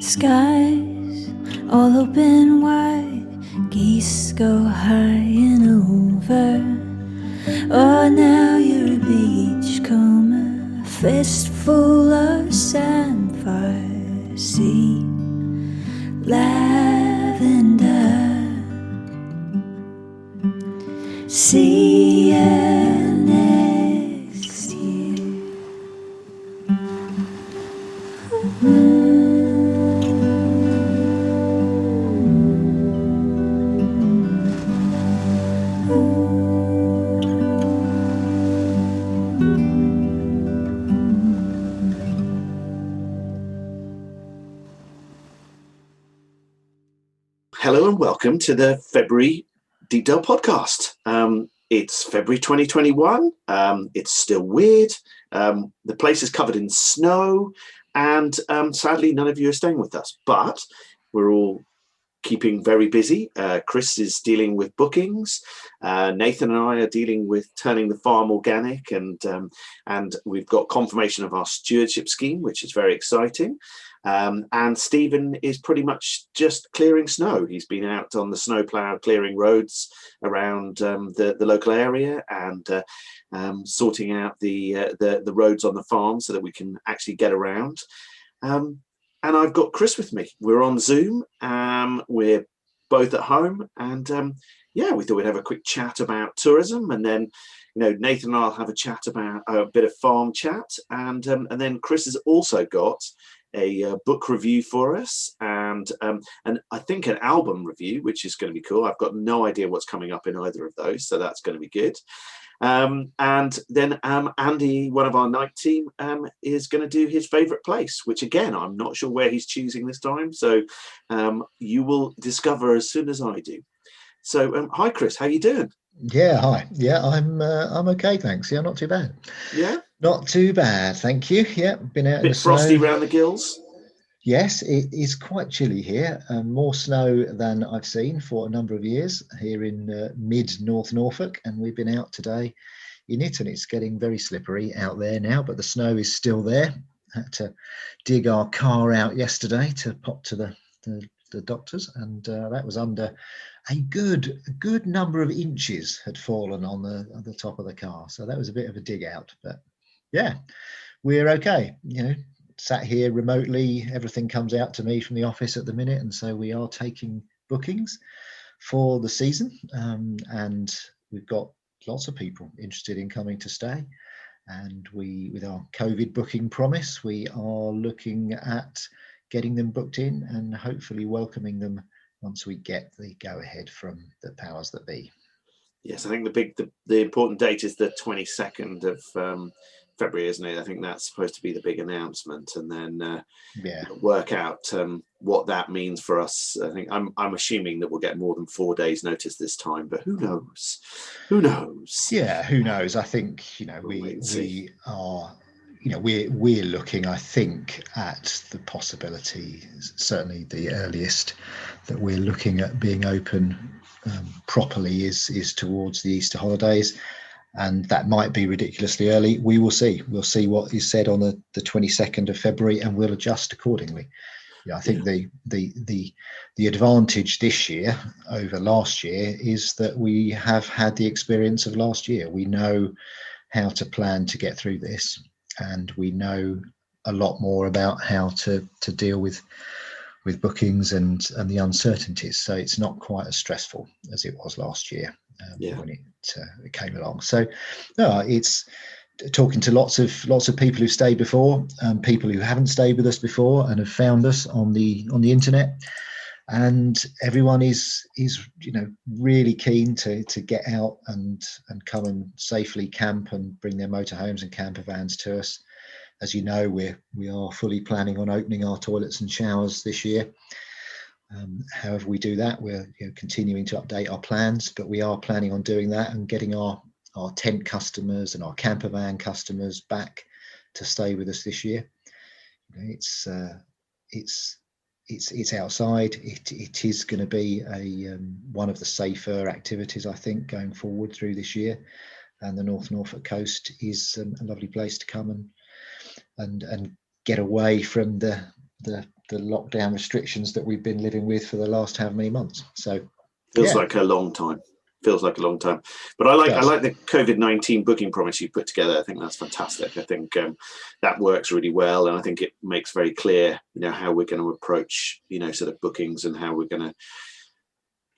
Skies all open wide, geese go high and over. Oh, now you're a beachcomber, a fistful of sandfire, sea, lavender. See you next year. Hello and welcome to the February Deepdale Podcast. It's February 2021. It's still weird. The place is covered in snow, and sadly, none of you are staying with us. But we're all keeping very busy. Chris is dealing with bookings. Nathan and I are dealing with turning the farm organic, and we've got confirmation of our stewardship scheme, which is very exciting. And Stephen is pretty much just clearing snow. He's been out on the snowplow clearing roads around the local area and sorting out the roads on the farm so that we can actually get around. And I've got Chris with me. We're on Zoom. We're both at home, and we thought we'd have a quick chat about tourism, and then Nathan and I'll have a chat about a bit of farm chat, and then Chris has also got a book review for us, and I think an album review, which is going to be cool. I've got no idea what's coming up in either of those, so that's going to be good. And then Andy, one of our night team, is going to do his favourite place, which again, I'm not sure where he's choosing this time. So you will discover as soon as I do. So hi, Chris, how you doing? Yeah, hi. Yeah, I'm okay, thanks. Yeah, not too bad. Yeah, not too bad, thank you. Yeah, been out in the snow. Bit frosty around the gills. Yes, it is quite chilly here. More snow than I've seen for a number of years here in mid North Norfolk, and we've been out today in it, and it's getting very slippery out there now, but the snow is still there. Had to dig our car out yesterday to pop to the doctors, and that was under a good number of inches had fallen on the top of the car, so that was a bit of a dig out. But yeah, we're okay. Sat here remotely, everything comes out to me from the office at the minute, and so we are taking bookings for the season, and we've got lots of people interested in coming to stay, and with our COVID booking promise, we are looking at getting them booked in and hopefully welcoming them once we get the go-ahead from the powers that be. Yes, I think the important date is the 22nd of February, isn't it? I think that's supposed to be the big announcement, and then work out what that means for us. I think I'm assuming that we'll get more than 4 days notice this time, but who knows? Yeah, who knows? I think we are. We're looking, I think, at the possibility, certainly the earliest that we're looking at being open properly is towards the Easter holidays, and that might be ridiculously early. We will see. We'll see what is said on the 22nd of February, and we'll adjust accordingly. I think the advantage this year over last year is that we have had the experience of last year. We know how to plan to get through this, and we know a lot more about how to deal with bookings and the uncertainties. So it's not quite as stressful as it was last year when it came along. So no, it's talking to lots of people who stayed before, people who haven't stayed with us before and have found us on the internet, and everyone is really keen to get out and come and safely camp and bring their motorhomes and camper vans to us. As you know, we are fully planning on opening our toilets and showers this year. However we do that, we're continuing to update our plans, but we are planning on doing that and getting our tent customers and our camper van customers back to stay with us this year. It's outside. It is going to be one of the safer activities, I think, going forward through this year. And the North Norfolk Coast is a lovely place to come and get away from the lockdown restrictions that we've been living with for the last how many months. So feels like a long time. But I like the COVID-19 booking promise you put together. I think that's fantastic. I think that works really well, and I think it makes very clear, how we're going to approach, sort of bookings, and how we're going to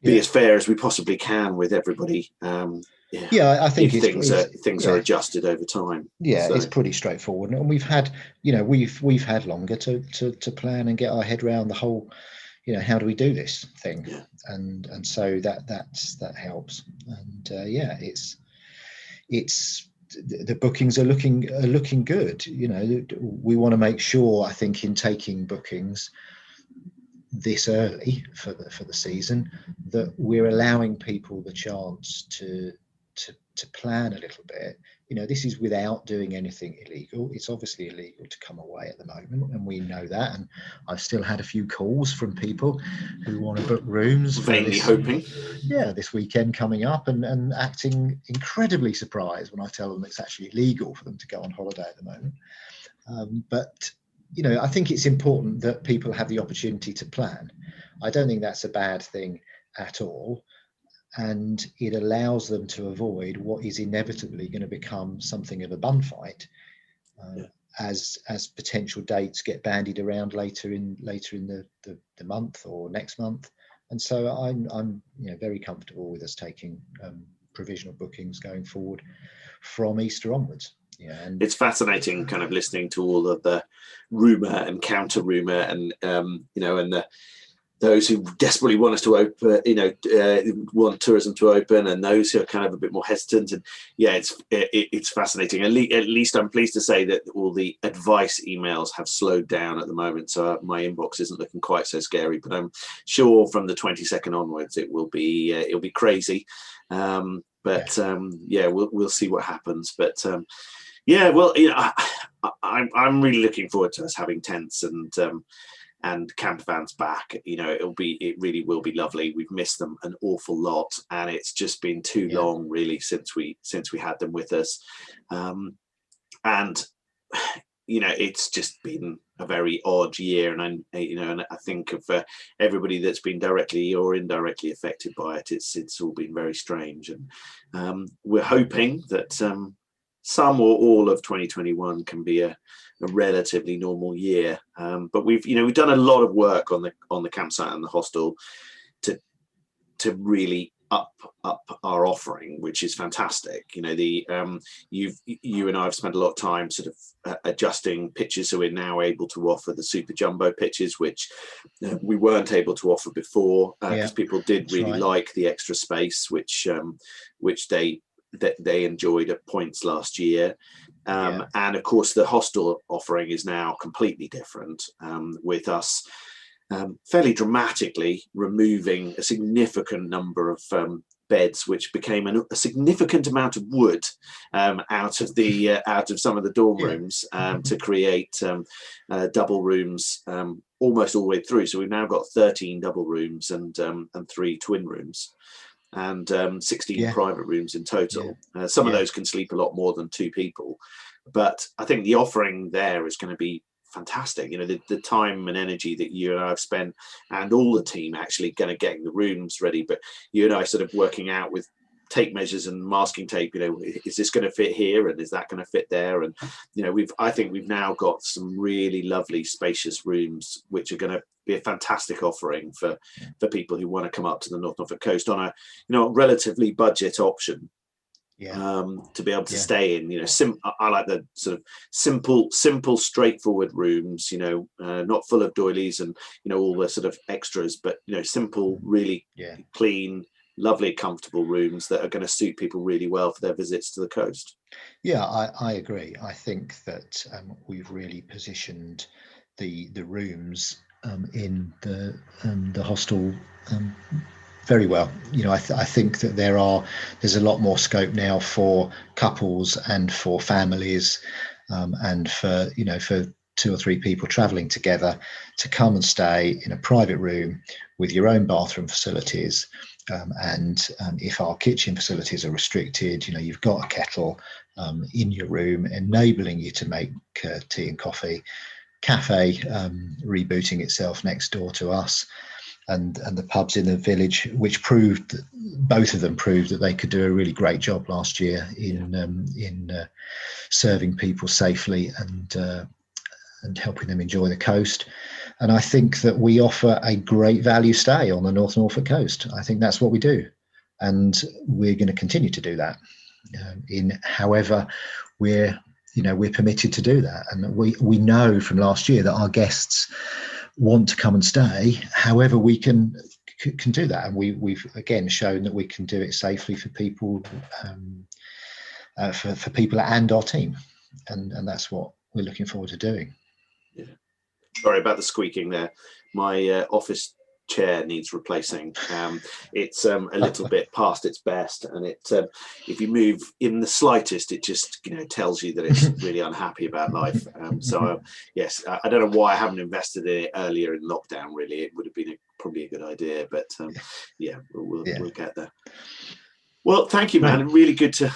be as fair as we possibly can with everybody. I think things are adjusted over time. Yeah, so it's pretty straightforward, and we've had longer to plan and get our head around the whole, how do we do this thing, and so that helps, and it's the bookings are looking good. We want to make sure, I think, in taking bookings this early for the season, that we're allowing people the chance to plan a little bit. This is without doing anything illegal. It's obviously illegal to come away at the moment, and we know that. And I've still had a few calls from people who want to book rooms vainly hoping. This weekend coming up, and acting incredibly surprised when I tell them it's actually legal for them to go on holiday at the moment. But I think it's important that people have the opportunity to plan. I don't think that's a bad thing at all. And it allows them to avoid what is inevitably going to become something of a bun fight as potential dates get bandied around later in the month or next month. And so I'm very comfortable with us taking provisional bookings going forward from Easter onwards. And it's fascinating kind of listening to all of the rumor and counter rumor, and and those who desperately want us to open, want tourism to open, and those who are kind of a bit more hesitant. And it's fascinating. At least I'm pleased to say that all the advice emails have slowed down at the moment, so my inbox isn't looking quite so scary. But I'm sure from the 22nd onwards it will be it'll be crazy. We'll see what happens. But I'm really looking forward to us having tents and camper vans back. It really will be lovely. We've missed them an awful lot, and it's just been too long really since we had them with us. It's just been a very odd year, and I think of everybody that's been directly or indirectly affected by it. It's all been very strange, and we're hoping that some or all of 2021 can be a relatively normal year. But we've done a lot of work on the campsite and the hostel to really up our offering, which is fantastic. You and I have spent a lot of time sort of adjusting pitches, so we're now able to offer the super jumbo pitches, which we weren't able to offer before, because people did really like the extra space, which they enjoyed at points last year. And of course the hostel offering is now completely different, with us fairly dramatically removing a significant number of beds, which became a significant amount of wood out of some of the dorm rooms, to create double rooms almost all the way through. So we've now got 13 double rooms and 3 twin rooms, and 16 private rooms in total. Some of those can sleep a lot more than 2 people, but I think the offering there is going to be fantastic. The time and energy that you and I have spent, and all the team actually going to getting the rooms ready, but you and I sort of working out with tape measures and masking tape, is this going to fit here, and is that going to fit there? And I think we've now got some really lovely spacious rooms, which are going to be a fantastic offering for people who want to come up to the North Norfolk Coast on a relatively budget option. To be able to stay in, I like the sort of simple, straightforward rooms, not full of doilies and all the sort of extras, but simple, really clean, lovely, comfortable rooms that are going to suit people really well for their visits to the coast. I agree. I think that we've really positioned the rooms in the hostel very well. I think that there's a lot more scope now for couples and for families, and for 2 or 3 people traveling together to come and stay in a private room with your own bathroom facilities. And if our kitchen facilities are restricted, you've got a kettle in your room enabling you to make tea and coffee cafe rebooting itself next door to us, and the pubs in the village, which both of them proved that they could do a really great job last year in serving people safely and helping them enjoy the coast. And I think that we offer a great value stay on the North Norfolk coast. I think that's what we do, and we're going to continue to do that in however we're permitted to do that. And we know from last year that our guests want to come and stay however we can do that, and we've again shown that we can do it safely for people, for people and our team, and that's what we're looking forward to doing. Yeah. Sorry about the squeaking there. My office chair needs replacing. It's a little bit past its best, and if you move in the slightest, it just tells you that it's really unhappy about life. Yes, I don't know why I haven't invested in it earlier in lockdown. Really, it would have been probably a good idea, but we'll get there. Well, thank you, man. Really good to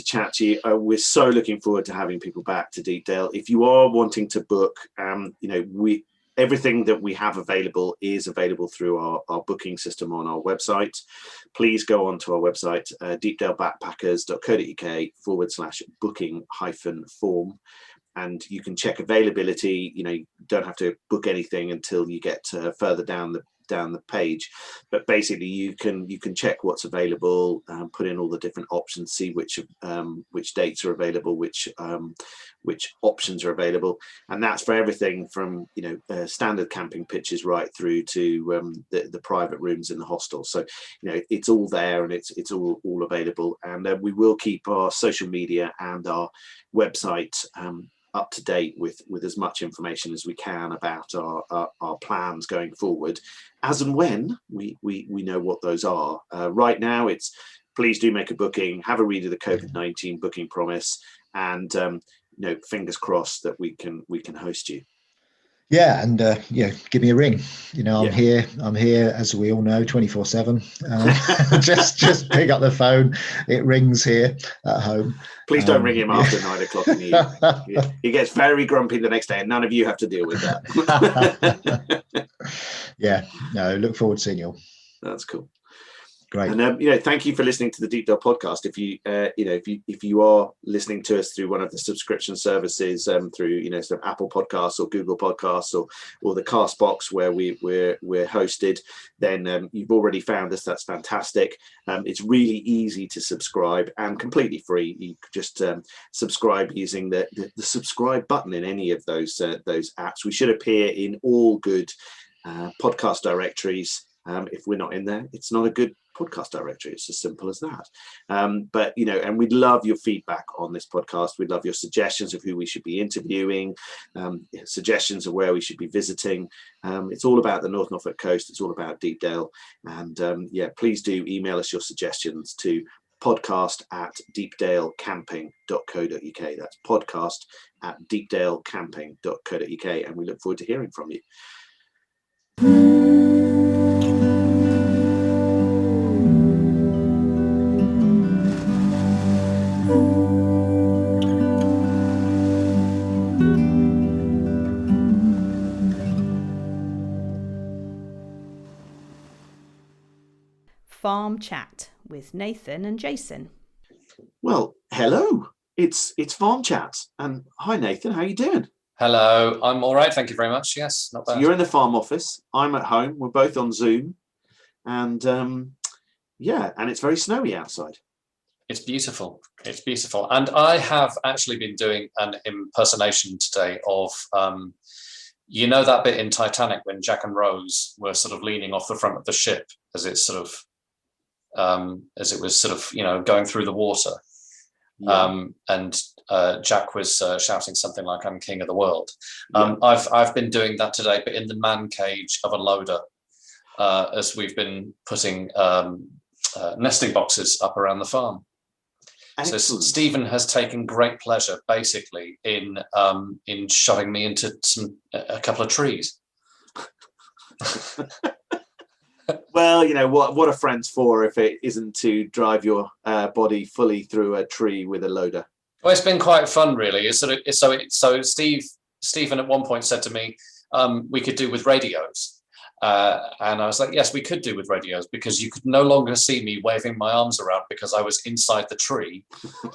chat to you. We're so looking forward to having people back to Deepdale. If you are wanting to book, everything that we have available is available through our booking system on our website. Please go onto our website, deepdalebackpackers.co.uk/booking-form. And you can check availability. You don't have to book anything until you get further down the page, but basically you can check what's available, put in all the different options, see which dates are available, which options are available, and that's for everything from standard camping pitches right through to the private rooms in the hostel. So it's all there, and it's all available, and we will keep our social media and our website up to date with as much information as we can about our plans going forward, as and when we know what those are. Right now, it's please do make a booking, have a read of the COVID-19 booking promise, and fingers crossed that we can host you. Yeah, and give me a ring. I'm here, as we all know, 24/7. Just pick up the phone. It rings here at home. Please don't ring him after 9 o'clock in the evening. He gets very grumpy the next day, and none of you have to deal with that. Look forward to seeing you all. That's cool. Great. And thank you for listening to the Deepdale podcast. If you are listening to us through one of the subscription services, through sort of Apple Podcasts or Google Podcasts or the Castbox where we're hosted, then you've already found us. That's fantastic. It's really easy to subscribe and completely free. You just subscribe using the subscribe button in any of those apps. We should appear in all good podcast directories. If we're not in there, it's not a good podcast directory. It's as simple as that. But and we'd love your feedback on this podcast. We'd love your suggestions of who we should be interviewing, suggestions of where we should be visiting. It's all about the North Norfolk Coast. It's all about Deepdale. And please do email us your suggestions to podcast@deepdalecamping.co.uk. That's podcast@deepdalecamping.co.uk. And we look forward to hearing from you. Farm Chat with Nathan and Jason. Well, hello. It's Farm Chat, and hi Nathan, how you doing? Hello, I'm all right, thank you very much. Yes, not bad. So you're in the farm office. I'm at home. We're both on Zoom, and and it's very snowy outside. It's beautiful. It's beautiful, and I have actually been doing an impersonation today of that bit in Titanic when Jack and Rose were sort of leaning off the front of the ship as it was going through the water. Yeah. And Jack was shouting something like, "I'm king of the world." I've been doing that today, but in the man cage of a loader, as we've been putting nesting boxes up around the farm. Excellent. So Stephen has taken great pleasure, basically, in shoving me into a couple of trees. Well, what are friends for if it isn't to drive your body fully through a tree with a loader? Well, it's been quite fun, really. So Steve Stephen at one point said to me, we could do with radios. And I was like, yes, we could do with radios, because you could no longer see me waving my arms around because I was inside the tree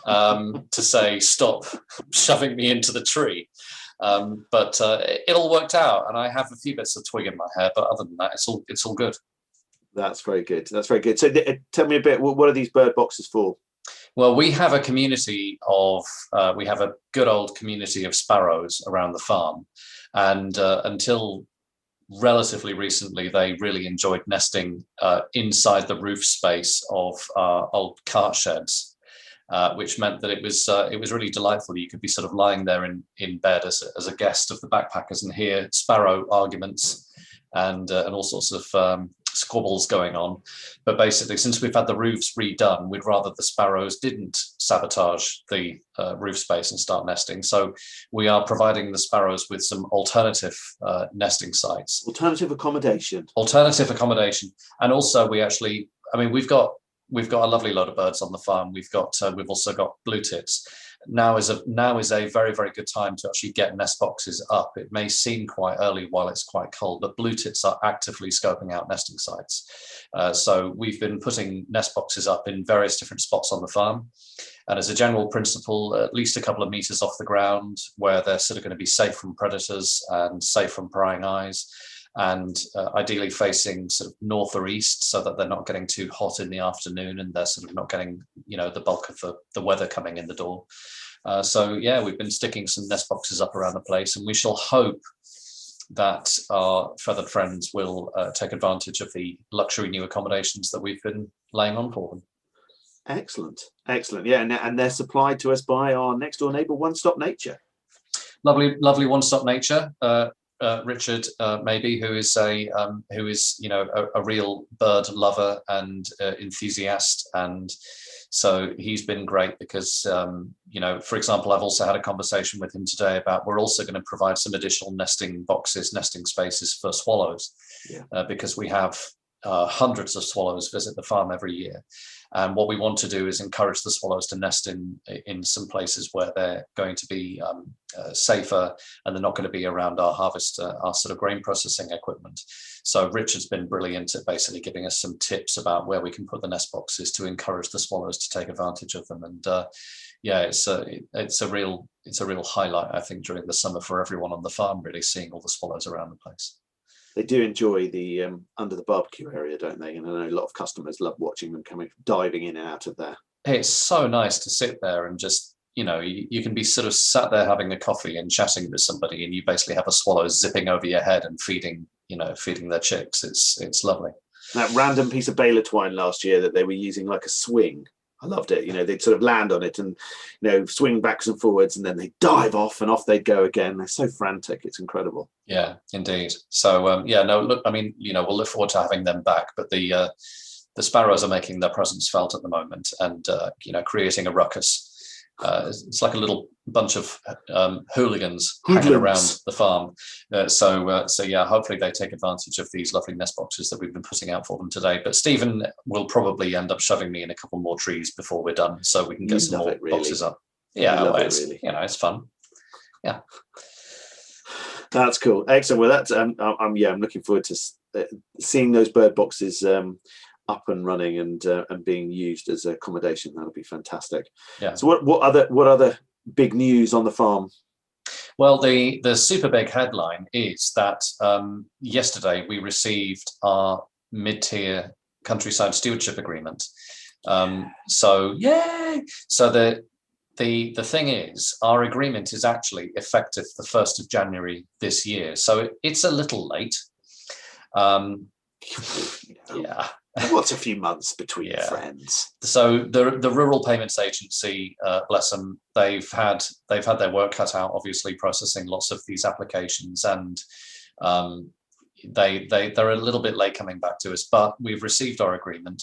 to say, stop shoving me into the tree. But it all worked out, and I have a few bits of twig in my hair, but other than that, it's all good. That's very good. That's very good. So tell me a bit, what are these bird boxes for? Well, we have a community of, we have a good old community of sparrows around the farm. And until relatively recently, they really enjoyed nesting inside the roof space of our old cart sheds, which meant that it was really delightful. You could be sort of lying there in bed as a guest of the backpackers and hear sparrow arguments and all sorts of squabbles going on. But basically, since we've had the roofs redone, we'd rather the sparrows didn't sabotage the roof space and start nesting. So we are providing the sparrows with some alternative nesting sites. Alternative accommodation. And also we've got a lovely load of birds on the farm. We've also got blue tits. Now is a very, very good time to actually get nest boxes up. It may seem quite early while it's quite cold, but blue tits are actively scoping out nesting sites. So we've been putting nest boxes up in various different spots on the farm. And as a general principle, at least a couple of meters off the ground, where they're sort of going to be safe from predators and safe from prying eyes, and ideally facing sort of north or east, so that they're not getting too hot in the afternoon and they're sort of not getting, the bulk of the weather coming in the door. So yeah, we've been sticking some nest boxes up around the place, and we shall hope that our feathered friends will take advantage of the luxury new accommodations that we've been laying on for them. Excellent. Yeah, and they're supplied to us by our next door neighbour, One Stop Nature. Lovely One Stop Nature. Richard, maybe, who is a real bird lover and enthusiast, and so he's been great because for example, I've also had a conversation with him today about we're also going to provide some additional nesting spaces for swallows, because we have hundreds of swallows visit the farm every year. And what we want to do is encourage the swallows to nest in some places where they're going to be safer, and they're not going to be around our harvest, our sort of grain processing equipment. So Richard's been brilliant at basically giving us some tips about where we can put the nest boxes to encourage the swallows to take advantage of them. And it's a real highlight, I think, during the summer for everyone on the farm, really seeing all the swallows around the place. They do enjoy the under the barbecue area, don't they? And I know a lot of customers love watching them diving in and out of there. It's so nice to sit there and just, you can be sort of sat there having a coffee and chatting with somebody, and you basically have a swallow zipping over your head and feeding their chicks. It's lovely. That random piece of baler twine last year that they were using like a swing, I loved it. They'd sort of land on it and, swing backs and forwards, and then they dive off and off they'd go again. They're so frantic. It's incredible. Yeah, indeed. So, we'll look forward to having them back. But the sparrows are making their presence felt at the moment, and, creating a ruckus. It's like a little bunch of hooligans hanging around the farm. Hopefully they take advantage of these lovely nest boxes that we've been putting out for them today. But Stephen will probably end up shoving me in a couple more trees before we're done, so we can get some more boxes up. Yeah, it's fun. Yeah, that's cool. Excellent. Well, that's I'm looking forward to seeing those bird boxes up and running and being used as accommodation. That'll be fantastic. Yeah. So what other big news on the farm? Well, the super big headline is that yesterday we received our mid-tier countryside stewardship agreement. So yay! So the thing is, our agreement is actually effective the 1st of January this year. So it's a little late. Yeah. What's a few months between friends? So the Rural Payments Agency, bless them, they've had their work cut out, obviously processing lots of these applications, and they're a little bit late coming back to us. But we've received our agreement,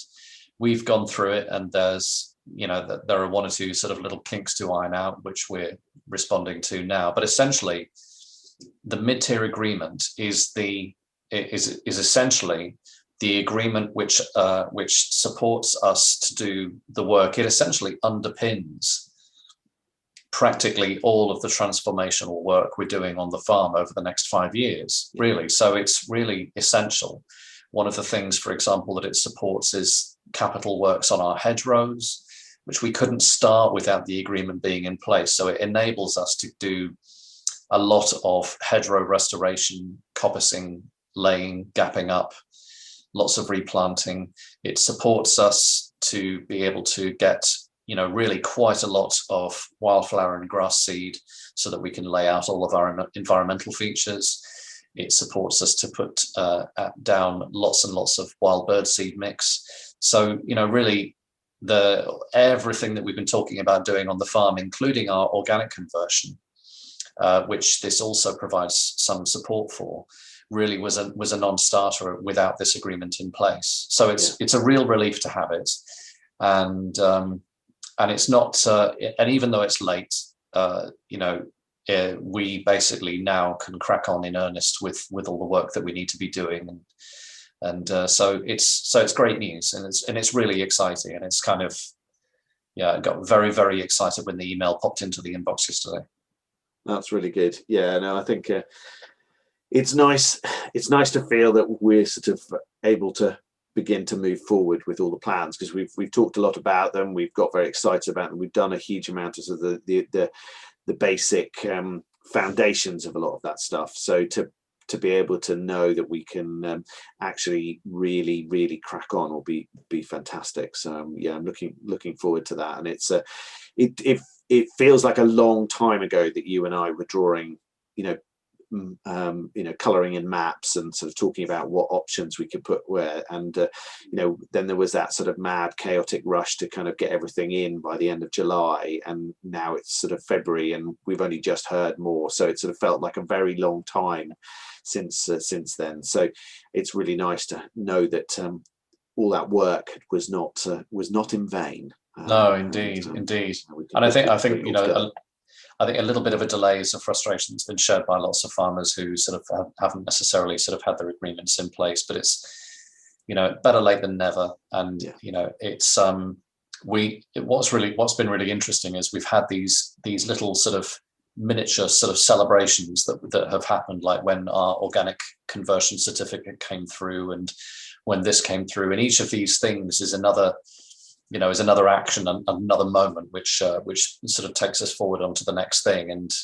we've gone through it, and there's there are one or two sort of little kinks to iron out, which we're responding to now. But essentially, the mid-tier agreement is essentially the agreement which supports us to do the work. It essentially underpins practically all of the transformational work we're doing on the farm over the next 5 years, really. So it's really essential. One of the things, for example, that it supports is capital works on our hedgerows, which we couldn't start without the agreement being in place. So it enables us to do a lot of hedgerow restoration, coppicing, laying, gapping up, lots of replanting. It supports us to be able to get, really quite a lot of wildflower and grass seed so that we can lay out all of our environmental features. It supports us to put down lots and lots of wild bird seed mix. So, really everything that we've been talking about doing on the farm, including our organic conversion, which this also provides some support for, really was a non-starter without this agreement in place. So it's a real relief to have it, and it's not. And even though it's late, we basically now can crack on in earnest with all the work that we need to be doing, and so it's great news, and it's really exciting, and it's kind of I got very, very excited when the email popped into the inbox yesterday. That's really good. Yeah, no, I think it's nice. It's nice to feel that we're sort of able to begin to move forward with all the plans, because we've talked a lot about them. We've got very excited about them. We've done a huge amount of the basic foundations of a lot of that stuff. So to be able to know that we can actually really, really crack on will be fantastic. So I'm looking forward to that. And it's it feels like a long time ago that you and I were drawing, colouring in maps and sort of talking about what options we could put where. And then there was that sort of mad, chaotic rush to kind of get everything in by the end of July, and now it's sort of February, and we've only just heard more. So it sort of felt like a very long time since then. So it's really nice to know that all that work was not in vain. No, indeed. And I think I think a little bit of a delay is a frustration that's been shared by lots of farmers who sort of haven't necessarily sort of had their agreements in place, but it's, better late than never. And, it's, what's been really interesting is we've had these little sort of miniature sort of celebrations that have happened, like when our organic conversion certificate came through and when this came through. And each of these things is another action and another moment which sort of takes us forward onto the next thing. And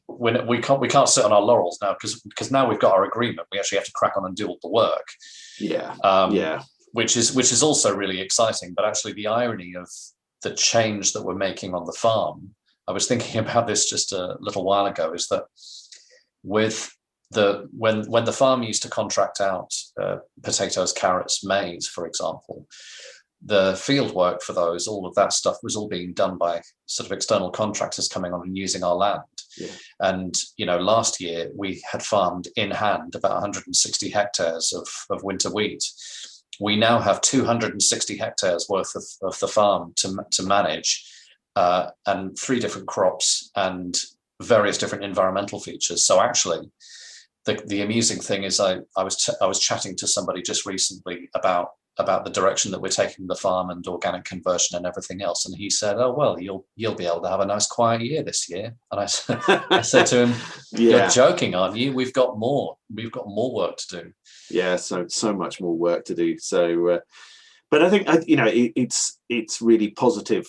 we can't sit on our laurels now, because now we've got our agreement. We actually have to crack on and do all the work. Which is also really exciting. But actually, the irony of the change that we're making on the farm, I was thinking about this just a little while ago, is that with when the farm used to contract out potatoes, carrots, maize, for example, the field work for those, all of that stuff was all being done by sort of external contractors coming on and using our land. And last year we had farmed in hand about 160 hectares of winter wheat. We now have 260 hectares worth of the farm to manage, and 3 different crops and various different environmental features. So actually, the amusing thing is I was chatting to somebody just recently about the direction that we're taking the farm and organic conversion and everything else, and he said, "Oh well, you'll be able to have a nice quiet year this year." And I said to him, "You're joking, aren't you? We've got more work to do." Yeah, so much more work to do. So, but I think it's really positive.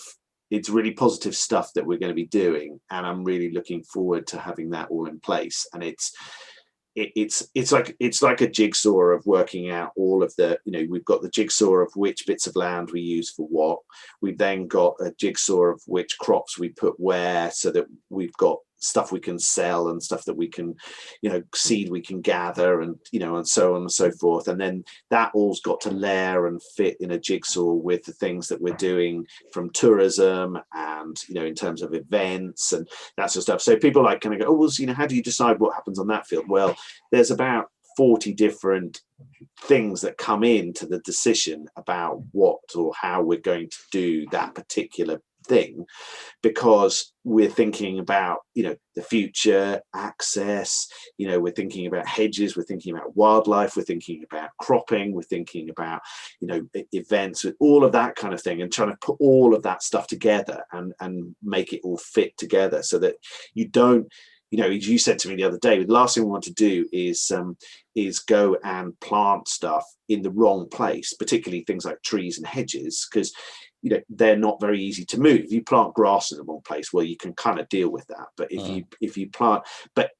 It's really positive stuff that we're going to be doing, and I'm really looking forward to having that all in place. And it's like a jigsaw of working out all of the, we've got the jigsaw of which bits of land we use for what. We've then got a jigsaw of which crops we put where, so that we've got stuff we can sell and stuff that we can, seed we can gather, and and so on and so forth. And then that all's got to layer and fit in a jigsaw with the things that we're doing from tourism and in terms of events and that sort of stuff. So people kind of go, "Oh well, how do you decide what happens on that field?" Well, there's about 40 different things that come into the decision about what or how we're going to do that particular thing, because we're thinking about, the future, access, we're thinking about hedges, we're thinking about wildlife, we're thinking about cropping, we're thinking about, events, all of that kind of thing, and trying to put all of that stuff together and make it all fit together so that you don't, as you said to me the other day, the last thing we want to do is go and plant stuff in the wrong place, particularly things like trees and hedges, because they're not very easy to move. If you plant grass in the wrong place, well, you can kind of deal with that. But if you plant, but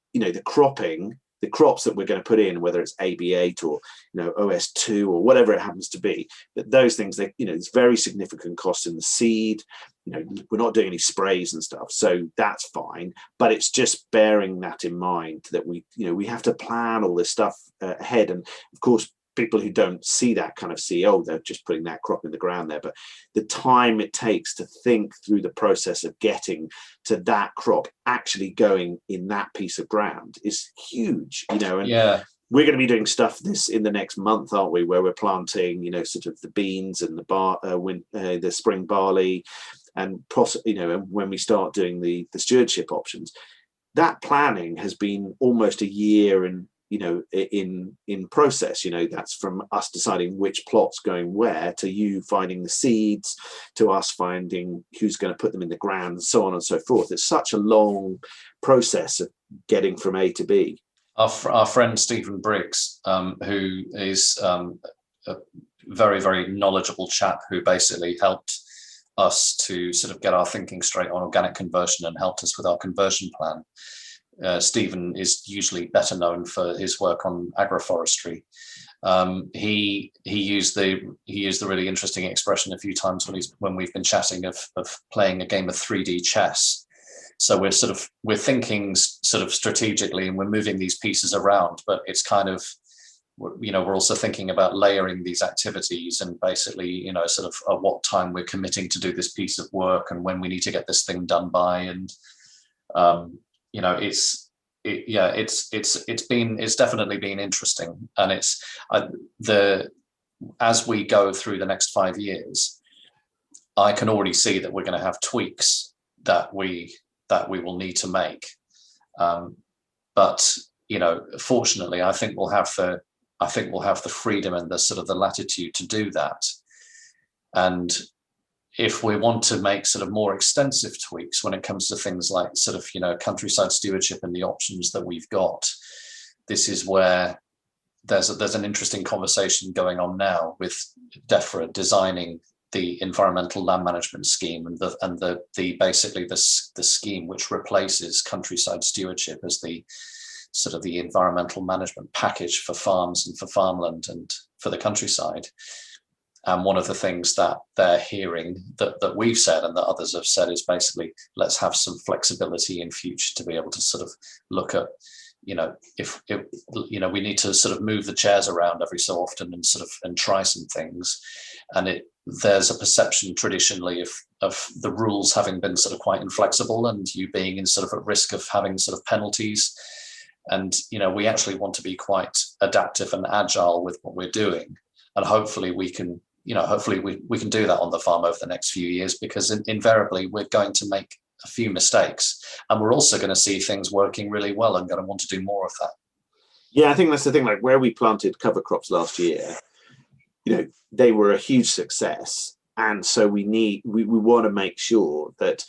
the crops that we're going to put in, whether it's AB8 or OS2 or whatever it happens to be, that those things, it's very significant cost in the seed. We're not doing any sprays and stuff, so that's fine. But it's just bearing that in mind that we have to plan all this stuff ahead. And of course, people who don't see that kind of see, oh, they're just putting that crop in the ground there. But the time it takes to think through the process of getting to that crop actually going in that piece of ground is huge, and we're going to be doing stuff in the next month, aren't we, where we're planting, sort of the beans and the spring barley, and when we start doing the stewardship options. That planning has been almost a year and in process. That's from us deciding which plot's going where, to you finding the seeds, to us finding who's going to put them in the ground, and so on and so forth. It's such a long process of getting from A to B. Our friend Stephen Briggs, who is a very, very knowledgeable chap, who basically helped us to sort of get our thinking straight on organic conversion and helped us with our conversion plan. Stephen is usually better known for his work on agroforestry. He used the really interesting expression a few times when we've been chatting of playing a game of 3D chess. So we're thinking sort of strategically, and we're moving these pieces around, but it's kind of, we're also thinking about layering these activities and basically, sort of at what time we're committing to do this piece of work and when we need to get this thing done by. And it's definitely been interesting, and as we go through the next 5 years, I can already see that we're going to have tweaks that we will need to make. But fortunately, I think we'll have the freedom and the sort of the latitude to do that. And if we want to make sort of more extensive tweaks when it comes to things like sort of, countryside stewardship and the options that we've got, this is where there's an interesting conversation going on now with DEFRA designing the environmental land management scheme and the scheme which replaces countryside stewardship as the sort of the environmental management package for farms and for farmland and for the countryside. And one of the things that they're hearing that we've said and that others have said is basically, let's have some flexibility in future to be able to sort of look at, if we need to sort of move the chairs around every so often and try some things. And there's a perception traditionally of the rules having been sort of quite inflexible and you being in sort of at risk of having sort of penalties. And, we actually want to be quite adaptive and agile with what we're doing. And hopefully we can, we can do that on the farm over the next few years, because invariably we're going to make a few mistakes, and we're also going to see things working really well and going to want to do more of that. Yeah, I think that's the thing. Like where we planted cover crops last year, they were a huge success, and so we want to make sure that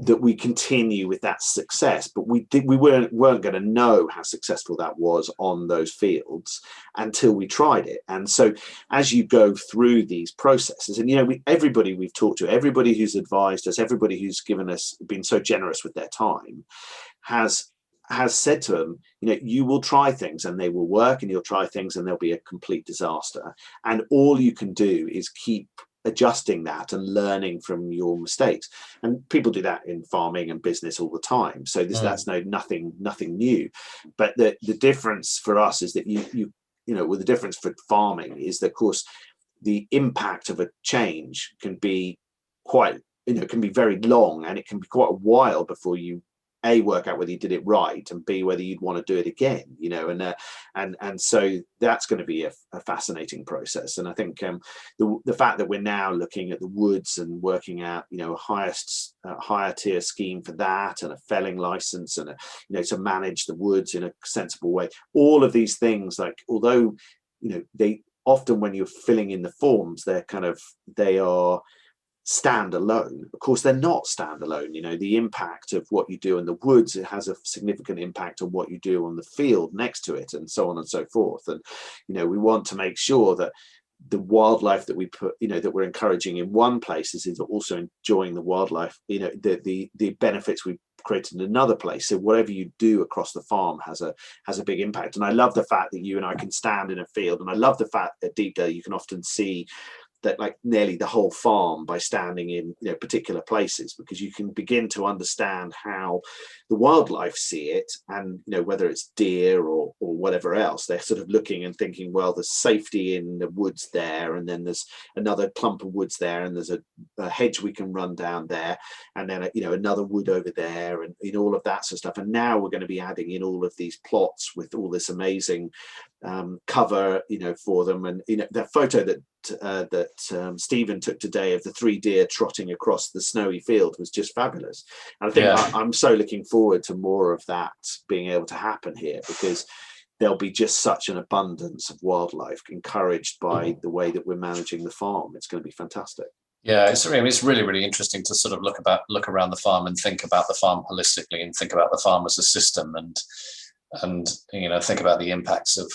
that we continue with that success. But we weren't going to know how successful that was on those fields until we tried it. And so as you go through these processes, and everybody we've talked to, everybody who's advised us, everybody who's been so generous with their time, has said to them, you will try things and they will work, and you'll try things and they'll be a complete disaster. And all you can do is keep adjusting that and learning from your mistakes. And people do that in farming and business all the time. So that's nothing new. But the difference for us is that the difference for farming is that, of course, the impact of a change can be quite, can be very long, and it can be quite a while before you A, work out whether you did it right, and B, whether you'd want to do it again, and so that's going to be a fascinating process. And I think the fact that we're now looking at the woods and working out, a higher tier scheme for that, and a felling license, and to manage the woods in a sensible way, all of these things, like, although they often, when you're filling in the forms, they are standalone. Of course, they're not standalone. The impact of what you do in the woods, it has a significant impact on what you do on the field next to it, and so on and so forth. And we want to make sure that the wildlife that we put, that we're encouraging in one place is also enjoying the wildlife, the benefits we created in another place. So whatever you do across the farm has a big impact. And I love the fact that you and I can stand in a field, and I love the fact that Deepdale you can often see that, like, nearly the whole farm by standing in particular places, because you can begin to understand how the wildlife see it, and whether it's deer or whatever else, they're sort of looking and thinking, well, there's safety in the woods there, and then there's another clump of woods there, and there's a hedge we can run down there, and then another wood over there, and all of that sort of stuff. And now we're going to be adding in all of these plots with all this amazing cover for them. And that photo that Stephen took today of the 3 deer trotting across the snowy field was just fabulous. And I think I'm so looking forward to more of that being able to happen here, because there'll be just such an abundance of wildlife encouraged by the way that we're managing the farm. It's going to be fantastic. Yeah, it's really, really interesting to sort of look around the farm and think about the farm holistically, and think about the farm as a system, and think about the impacts of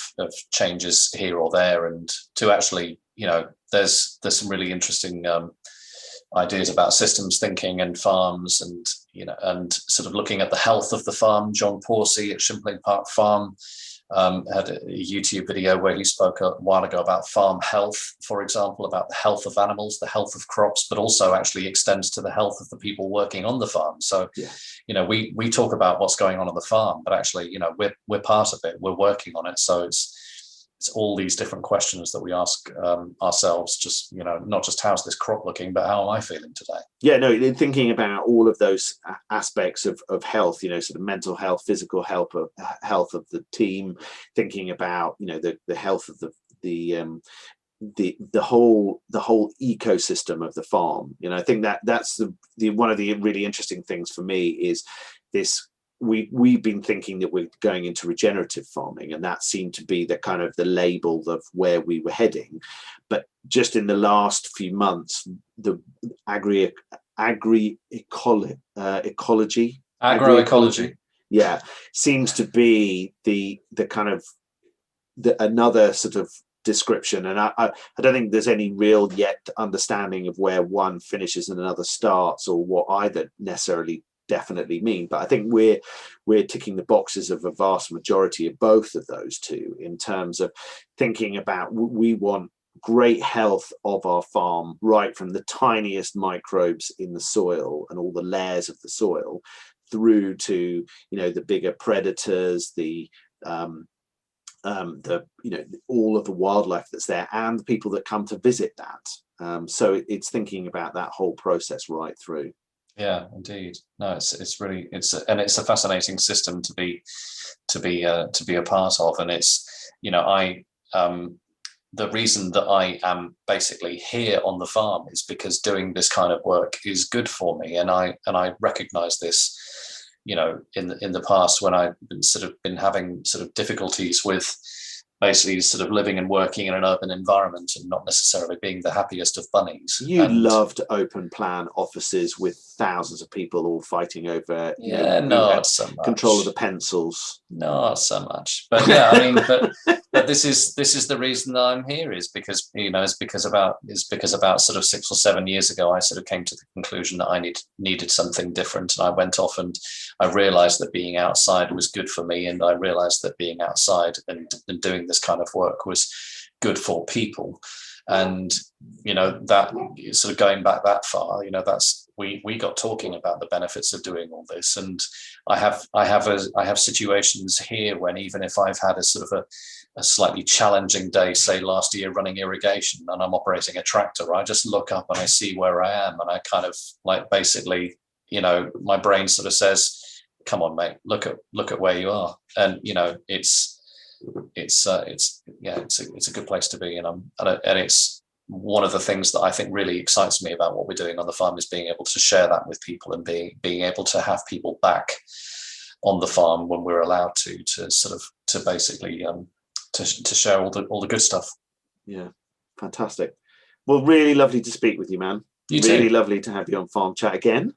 changes here or there, and to actually, there's some really interesting ideas about systems thinking and farms, and and sort of looking at the health of the farm. John Porsey at Shimpling Park Farm had a YouTube video where he spoke a while ago about farm health, for example, about the health of animals, the health of crops, but also actually extends to the health of the people working on the farm. So, we talk about what's going on the farm, but actually, we're part of it. We're working on it. So it's all these different questions that we ask ourselves, just, not just how's this crop looking, but how am I feeling today? Yeah, no, thinking about all of those aspects of health, sort of mental health, physical health of the team, thinking about, the health of the whole ecosystem of the farm. I think that's the one of the really interesting things for me is this. We've been thinking that we're going into regenerative farming, and that seemed to be the kind of the label of where we were heading. But just in the last few months, the agroecology, seems to be the kind of another sort of description. And I don't think there's any real yet understanding of where one finishes and another starts, or what either necessarily definitely mean. But I think we're ticking the boxes of a vast majority of both of those two, in terms of thinking about, we want great health of our farm, right from the tiniest microbes in the soil and all the layers of the soil, through to the bigger predators, all of the wildlife that's there, and the people that come to visit that. So it's thinking about that whole process right through. Yeah, indeed. No, it's really a fascinating system to be a part of, and it's the reason that I am basically here on the farm is because doing this kind of work is good for me, and I recognize this, in the past, when I've been having sort of difficulties with basically sort of living and working in an urban environment and not necessarily being the happiest of bunnies. You loved open plan offices with thousands of people all fighting over not so much control of the pencils. Not so much, but yeah, I mean, but this is the reason that I'm here, is because it's because about sort of 6 or 7 years ago I sort of came to the conclusion that I needed something different, and I went off and I realized that being outside was good for me, and I realized that being outside and doing this kind of work was good for people. And that sort of going back that far, that's we got talking about the benefits of doing all this. And I have situations here when, even if I've had a sort of a slightly challenging day, say last year running irrigation, and I'm operating a tractor, I just look up and I see where I am, and I kind of like basically, my brain sort of says, come on, mate, look at where you are. And it's a good place to be. And it's one of the things that I think really excites me about what we're doing on the farm is being able to share that with people and being able to have people back on the farm when we're allowed to basically to share all the good stuff. Yeah, fantastic. Well, really lovely to speak with you, man. Really lovely to have you on Farm Chat again.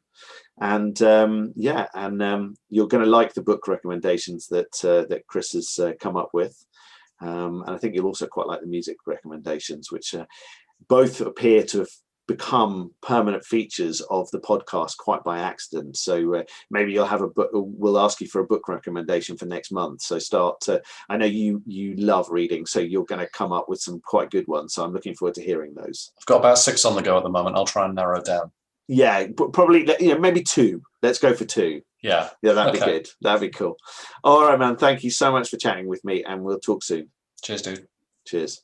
And you're going to like the book recommendations that Chris has come up with. And I think you'll also quite like the music recommendations, which both appear to have become permanent features of the podcast quite by accident. So maybe you'll have a book. We'll ask you for a book recommendation for next month. So I know you love reading, so you're going to come up with some quite good ones. So I'm looking forward to hearing those. I've got about 6 on the go at the moment. I'll try and narrow it down. Yeah, probably, maybe 2. Let's go for 2. Yeah, that'd be good. That'd be cool. All right, man. Thank you so much for chatting with me, and we'll talk soon. Cheers, dude. Cheers.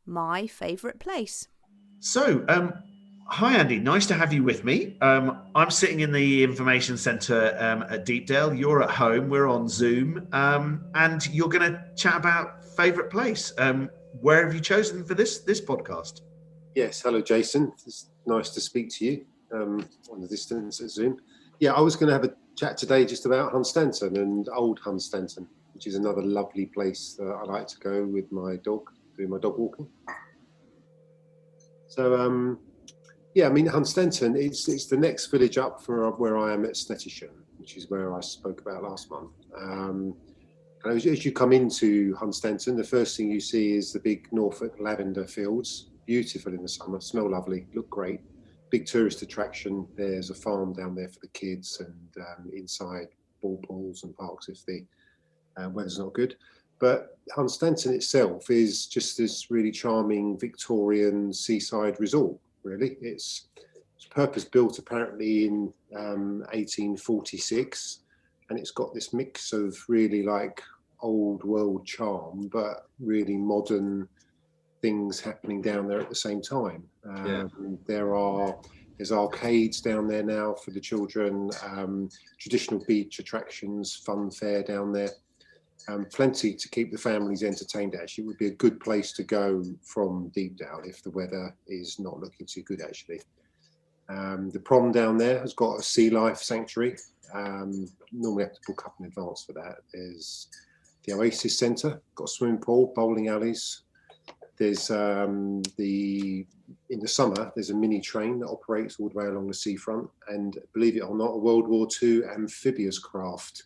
My favourite place. So, hi, Andy. Nice to have you with me. I'm sitting in the information centre at Deepdale. You're at home. We're on Zoom. And you're going to chat about favourite place. Where have you chosen for this podcast? Yes. Hello, Jason. It's nice to speak to you on the distance at Zoom. Yeah, I was going to have a chat today just about Hunstanton and Old Hunstanton, which is another lovely place that I like to go with my dog, doing my dog walking. So, Hunstanton, it's the next village up from where I am at Snettisham, which is where I spoke about last month. And as you come into Hunstanton, the first thing you see is the big Norfolk lavender fields, beautiful in the summer, smell lovely, look great. Big tourist attraction. There's a farm down there for the kids and inside ball pools and parks if the weather's not good. But Hunstanton itself is just this really charming Victorian seaside resort, really. It's purpose-built apparently in 1846, and it's got this mix of really like old world charm, but really modern things happening down there at the same time. There's arcades down there now for the children, traditional beach attractions, fun fair down there. Plenty to keep the families entertained. Actually, it would be a good place to go from Deepdale if the weather is not looking too good. Actually, the prom down there has got a sea life sanctuary. Normally have to book up in advance for that. There's the Oasis Centre, got a swimming pool, bowling alleys. There's in the summer there's a mini train that operates all the way along the seafront, and believe it or not, a World War II amphibious craft.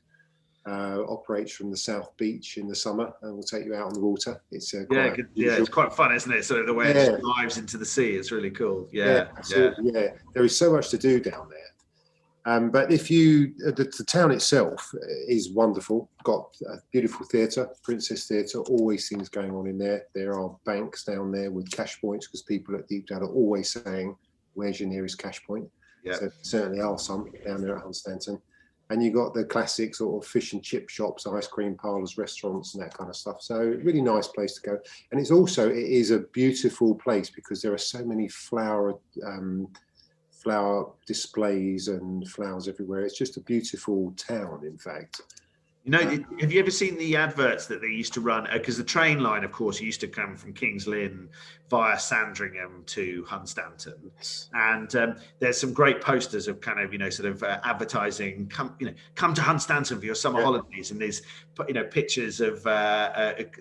Operates from the South Beach in the summer and will take you out on the water. It's it's quite fun, isn't it? So the way it dives into the sea is really cool. Yeah. There is so much to do down there. But if the town itself is wonderful. Got a beautiful theatre, Princess Theatre. Always things going on in there. There are banks down there with cash points because people at Deepdale are always saying, "Where's your nearest cash point?" Yeah. So certainly are some down there at Hunstanton. And you got the classic sort of fish and chip shops, ice cream parlours, restaurants, and that kind of stuff. So really nice place to go. And it is a beautiful place because there are so many flower displays and flowers everywhere. It's just a beautiful town, in fact. Have you ever seen the adverts that they used to run? Because the train line, of course, used to come from King's Lynn via Sandringham to Hunstanton. And there's some great posters of kind of, advertising, come to Hunstanton for your summer holidays. And there's, pictures of,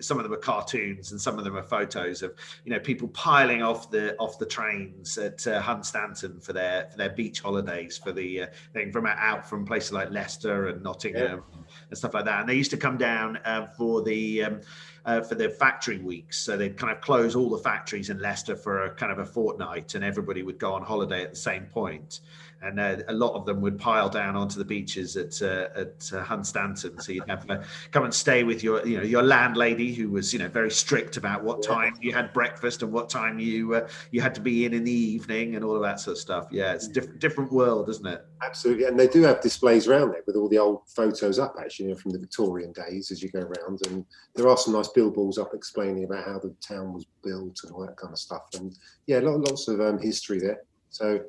some of them are cartoons and some of them are photos of, people piling off the trains at Hunstanton for their beach holidays, for the thing from places like Leicester and Nottingham and stuff like like that. And they used to come down for the factory weeks. So they'd kind of close all the factories in Leicester for a kind of a fortnight, and everybody would go on holiday at the same point. And a lot of them would pile down onto the beaches at Hunstanton. So you'd have come and stay with your landlady, who was very strict about what time you had breakfast and what time you had to be in the evening and all of that sort of stuff. Yeah, it's a different world, isn't it? Absolutely, and they do have displays around there with all the old photos up, actually, from the Victorian days as you go around. And there are some nice billboards up explaining about how the town was built and all that kind of stuff. And yeah, lots of history there. So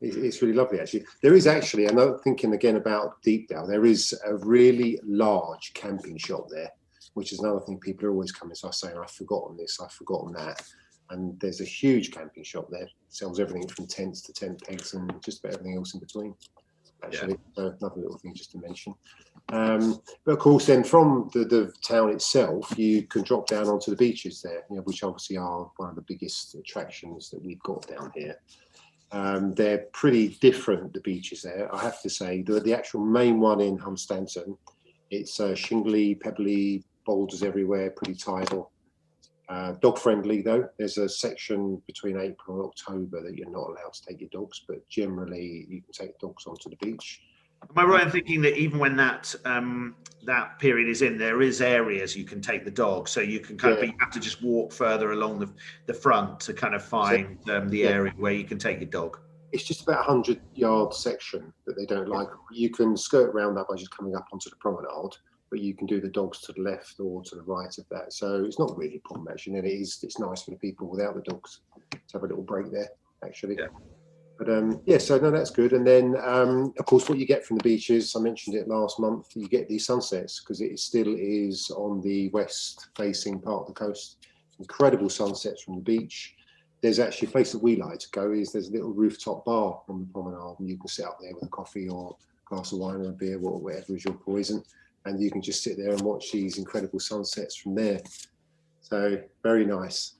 it's really lovely, actually. There is actually, and I'm thinking again about Deepdale, there is a really large camping shop there, which is another thing people are always coming to us saying, I've forgotten this, I've forgotten that. And there's a huge camping shop there. Sells everything from tents to tent pegs and just about everything else in between, actually. So another little thing just to mention. But of course, then from the town itself, you can drop down onto the beaches there, which obviously are one of the biggest attractions that we've got down here. They're pretty different, the beaches there, I have to say. The actual main one in Hunstanton, it's shingly, pebbly, boulders everywhere, pretty tidal. Dog friendly though. There's a section between April and October that you're not allowed to take your dogs, but generally you can take dogs onto the beach. Am I right in thinking that even when that period is in, there is areas you can take the dog, so you can kind of, you have to just walk further along the front to kind of find the area where you can take your dog? It's just about 100-yard section that they don't like. You can skirt around that by just coming up onto the promenade, but you can do the dogs to the left or to the right of that. So it's not really a problem, actually. And it's nice for the people without the dogs to have a little break there, actually. Yeah. But so no, that's good. And then, of course, what you get from the beaches, I mentioned it last month, you get these sunsets because it still is on the west-facing part of the coast. Incredible sunsets from the beach. There's actually a place that we like to go. There's a little rooftop bar on the promenade, and you can sit up there with a coffee or a glass of wine or a beer, or whatever is your poison, and you can just sit there and watch these incredible sunsets from there. So very nice.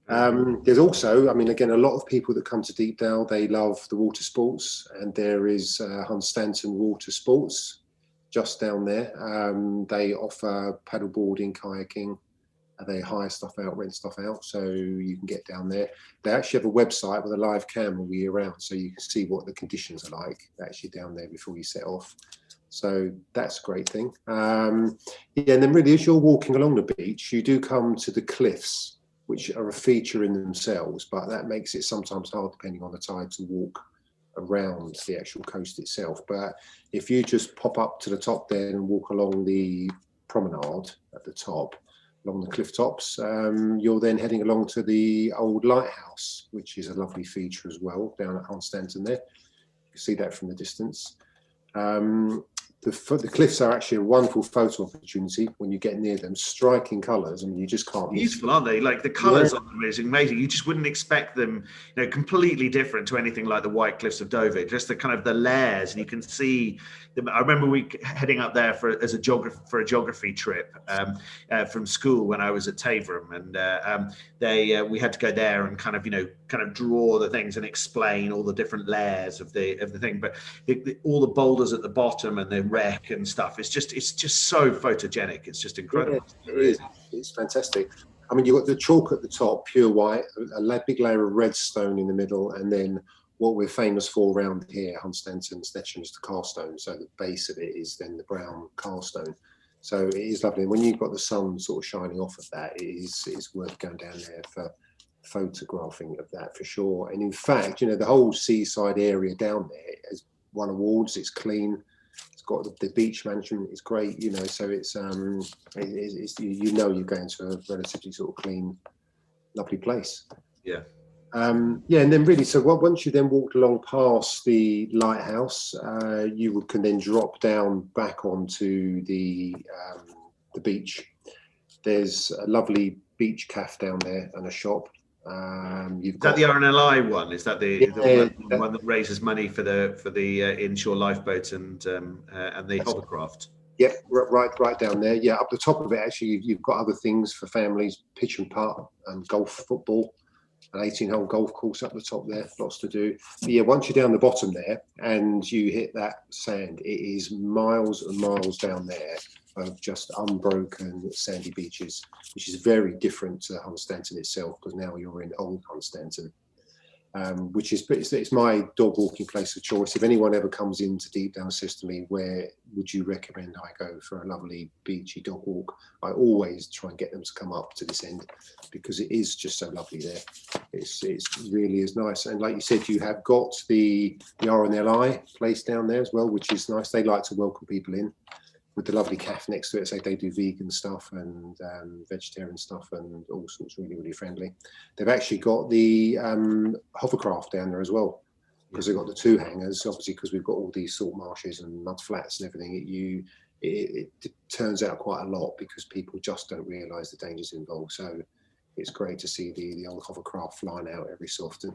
There's also, again, a lot of people that come to Deepdale, they love the water sports, and there is Hunstanton Water Sports just down there. They offer paddleboarding, kayaking. They hire stuff out, rent stuff out, so you can get down there. They actually have a website with a live cam all year round, so you can see what the conditions are like actually down there before you set off. So that's a great thing. And then really, as you're walking along the beach, you do come to the cliffs, which are a feature in themselves, but that makes it sometimes hard, depending on the tide, to walk around the actual coast itself. But if you just pop up to the top there and walk along the promenade at the top, along the cliff tops, you're then heading along to the old lighthouse, which is a lovely feature as well, down at Hunstanton there. You can see that from the distance. The cliffs are actually a wonderful photo opportunity when you get near them. Striking colours, you just can't miss. Beautiful, aren't they? Like the colours on them is amazing. You just wouldn't expect them, completely different to anything like the White Cliffs of Dover. Just the kind of the layers, and you can see them. I remember we heading up there for a geography trip from school when I was at Taverham, and we had to go there and kind of draw the things and explain all the different layers of the thing. But all the boulders at the bottom and the wreck and stuff, it's just so photogenic. It's just incredible. Yeah, it is. It's fantastic. You've got the chalk at the top, pure white, a big layer of red stone in the middle, and then what we're famous for around here, Hunstanton, Stetcham, is the carstone. So the base of it is then the brown carstone. So it is lovely. And when you've got the sun sort of shining off of that, it's worth going down there for photographing of that for sure. And in fact, the whole seaside area down there has won awards. It's clean. It's got the beach management is great, so it's you're going to a relatively sort of clean, lovely place. Yeah. And then really, so once you then walked along past the lighthouse, you can then drop down back onto the beach. There's a lovely beach cafe down there and a shop. Is that the RNLI one? Is that the one that raises money for the inshore lifeboat and the hovercraft? Yeah, right down there. Yeah, up the top of it, actually, you've got other things for families: pitch and putt, and golf, football, an 18-hole golf course up the top there. Lots to do. But yeah, once you're down the bottom there and you hit that sand, it is miles and miles down there just unbroken sandy beaches, which is very different to Hunstanton itself, because now you're in Old Hunstanton. Which is it's my dog walking place of choice. If anyone ever comes into Deepdale and says to me, where would you recommend I go for a lovely beachy dog walk, I always try and get them to come up to this end, because it is just so lovely there. It's really is nice. And like you said, you have got the RNLI place down there as well, which is nice. They like to welcome people in, with the lovely cafe next to it. So they do vegan stuff and vegetarian stuff and all sorts, really, really friendly. They've actually got the hovercraft down there as well, because they've got the 2 hangars, obviously, because we've got all these salt marshes and mud flats and everything. It turns out quite a lot, because people just don't realise the dangers involved. So it's great to see the old hovercraft flying out every so often,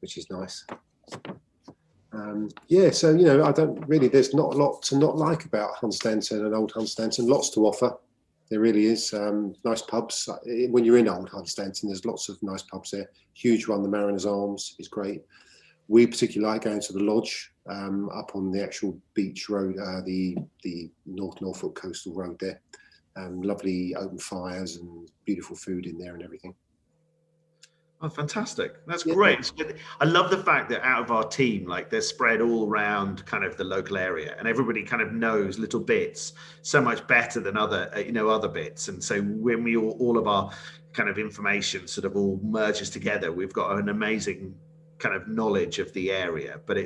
which is nice. So I don't really, there's not a lot to not like about Hunstanton and Old Hunstanton. Lots to offer, there really is. Nice pubs. When you're in Old Hunstanton, there's lots of nice pubs there. Huge one, the Mariner's Arms is great. We particularly like going to the lodge up on the actual beach road, the North Norfolk coastal road there. Lovely open fires and beautiful food in there and everything. Oh, fantastic. That's great. I love the fact that out of our team, like, they're spread all around kind of the local area, and everybody kind of knows little bits so much better than other bits. And so when we all of our kind of information sort of all merges together, we've got an amazing kind of knowledge of the area, but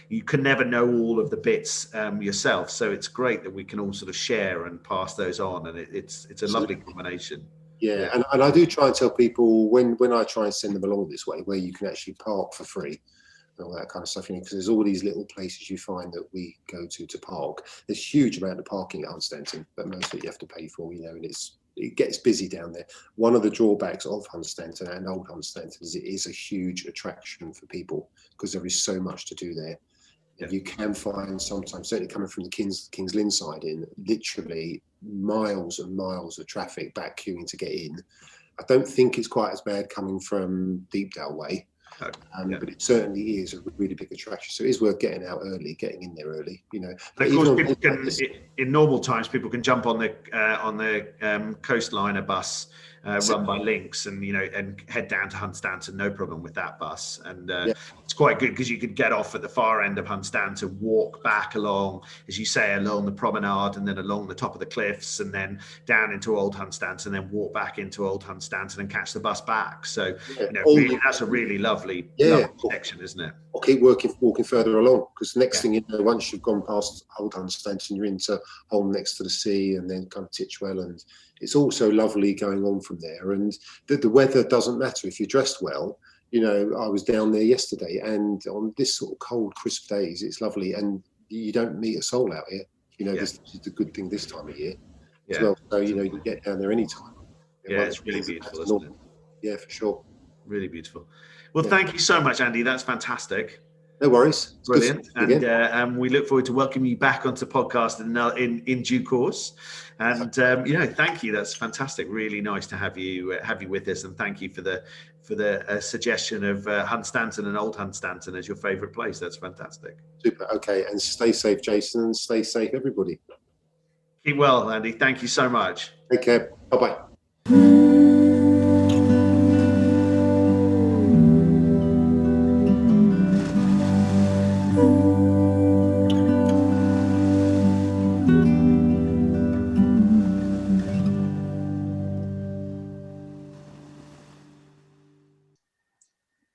you can never know all of the bits yourself. So it's great that we can all sort of share and pass those on. And it's a lovely combination. Yeah, and I do try and tell people when I try and send them along this way, where you can actually park for free and all that kind of stuff, because there's all these little places you find that we go to park. There's a huge amount of parking at Hunstanton, but most of it you have to pay for, and it gets busy down there. One of the drawbacks of Hunstanton and Old Hunstanton is it is a huge attraction for people, because there is so much to do there. You can find sometimes, certainly coming from the King's Lynn side in, literally miles and miles of traffic back queuing to get in. I don't think it's quite as bad coming from Deepdale way, but it certainly is a really big attraction. So it is worth getting out early, getting in there early. But of course, people can, in normal times, people can jump on the coastliner bus. Run by Links and head down to Hunstanton, no problem with that bus. And it's quite good, because you could get off at the far end of Hunstanton, walk back along, as you say, along the promenade, and then along the top of the cliffs, and then down into Old Hunstanton, and then walk back into Old Hunstanton and catch the bus back. So really, that's a really lovely section, isn't it? Or keep walking further along, because the next thing you know, once you've gone past Old Hunstanton, you're into Holm next to the sea, and then kind of Titchwell, and it's also lovely going on from there. And the weather doesn't matter if you're dressed well. I was down there yesterday, and on this sort of cold, crisp days, it's lovely, and you don't meet a soul out here. This is the good thing this time of year as well. So you can get down there anytime. It's really beautiful, isn't it? Yeah, for sure. Really beautiful. Well, thank you so much, Andy. That's fantastic. No worries. It's brilliant. And we look forward to welcoming you back onto the podcast in due course. And thank you. That's fantastic. Really nice to have you with us. And thank you for the suggestion of Hunstanton and Old Hunstanton as your favourite place. That's fantastic. Super. Okay, and stay safe, Jason, and stay safe, everybody. Keep well, Andy. Thank you so much. Take care. Bye-bye.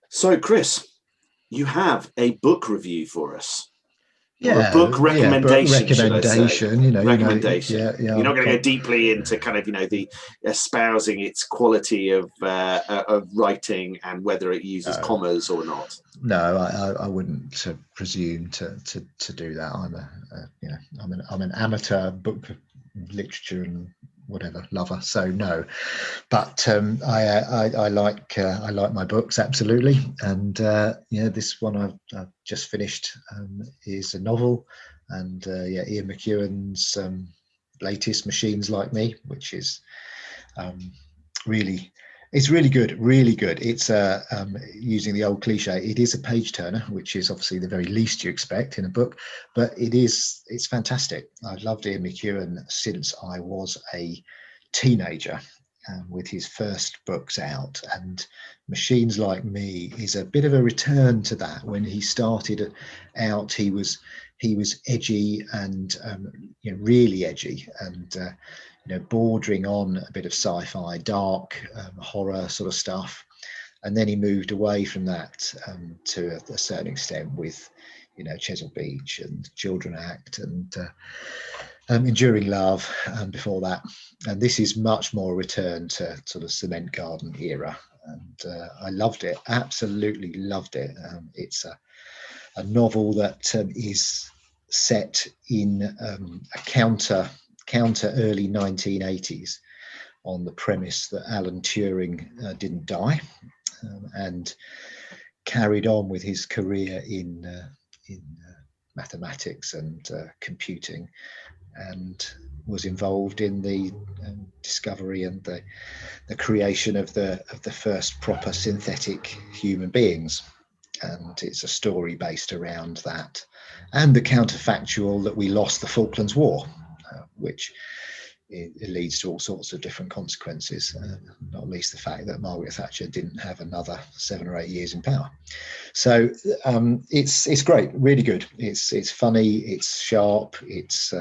So, Chris, you have a book review for us. Yeah, a book recommendation. Recommendation. Recommendation. Yeah. You're not going to go deeply into kind of the espousing its quality of writing and whether it uses commas or not. No, I wouldn't presume to do that. I'm an amateur book literature and whatever lover, so no, but I like my books, absolutely. And this one I've just finished is a novel, and Ian McEwan's latest Machines Like Me, which is really It's really good, really good. It's using the old cliche. It is a page turner, which is obviously the very least you expect in a book, but it's fantastic. I've loved Ian McEwan since I was a teenager, with his first books out, and Machines Like Me is a bit of a return to that. When he started out, he was edgy and really edgy, and bordering on a bit of sci-fi, dark horror sort of stuff. And then he moved away from that to a certain extent with, Chesil Beach and Children Act and Enduring Love before that. And this is much more a return to sort of Cement Garden era. And I loved it, absolutely loved it. It's a novel that is set in a counter early 1980s on the premise that Alan Turing didn't die, and carried on with his career in mathematics and computing, and was involved in the discovery and the creation of the first proper synthetic human beings. And it's a story based around that, and the counterfactual that we lost the Falklands War, which it leads to all sorts of different consequences, not least the fact that Margaret Thatcher didn't have another 7 or 8 years in power. So it's great, really good. It's funny, it's sharp, it's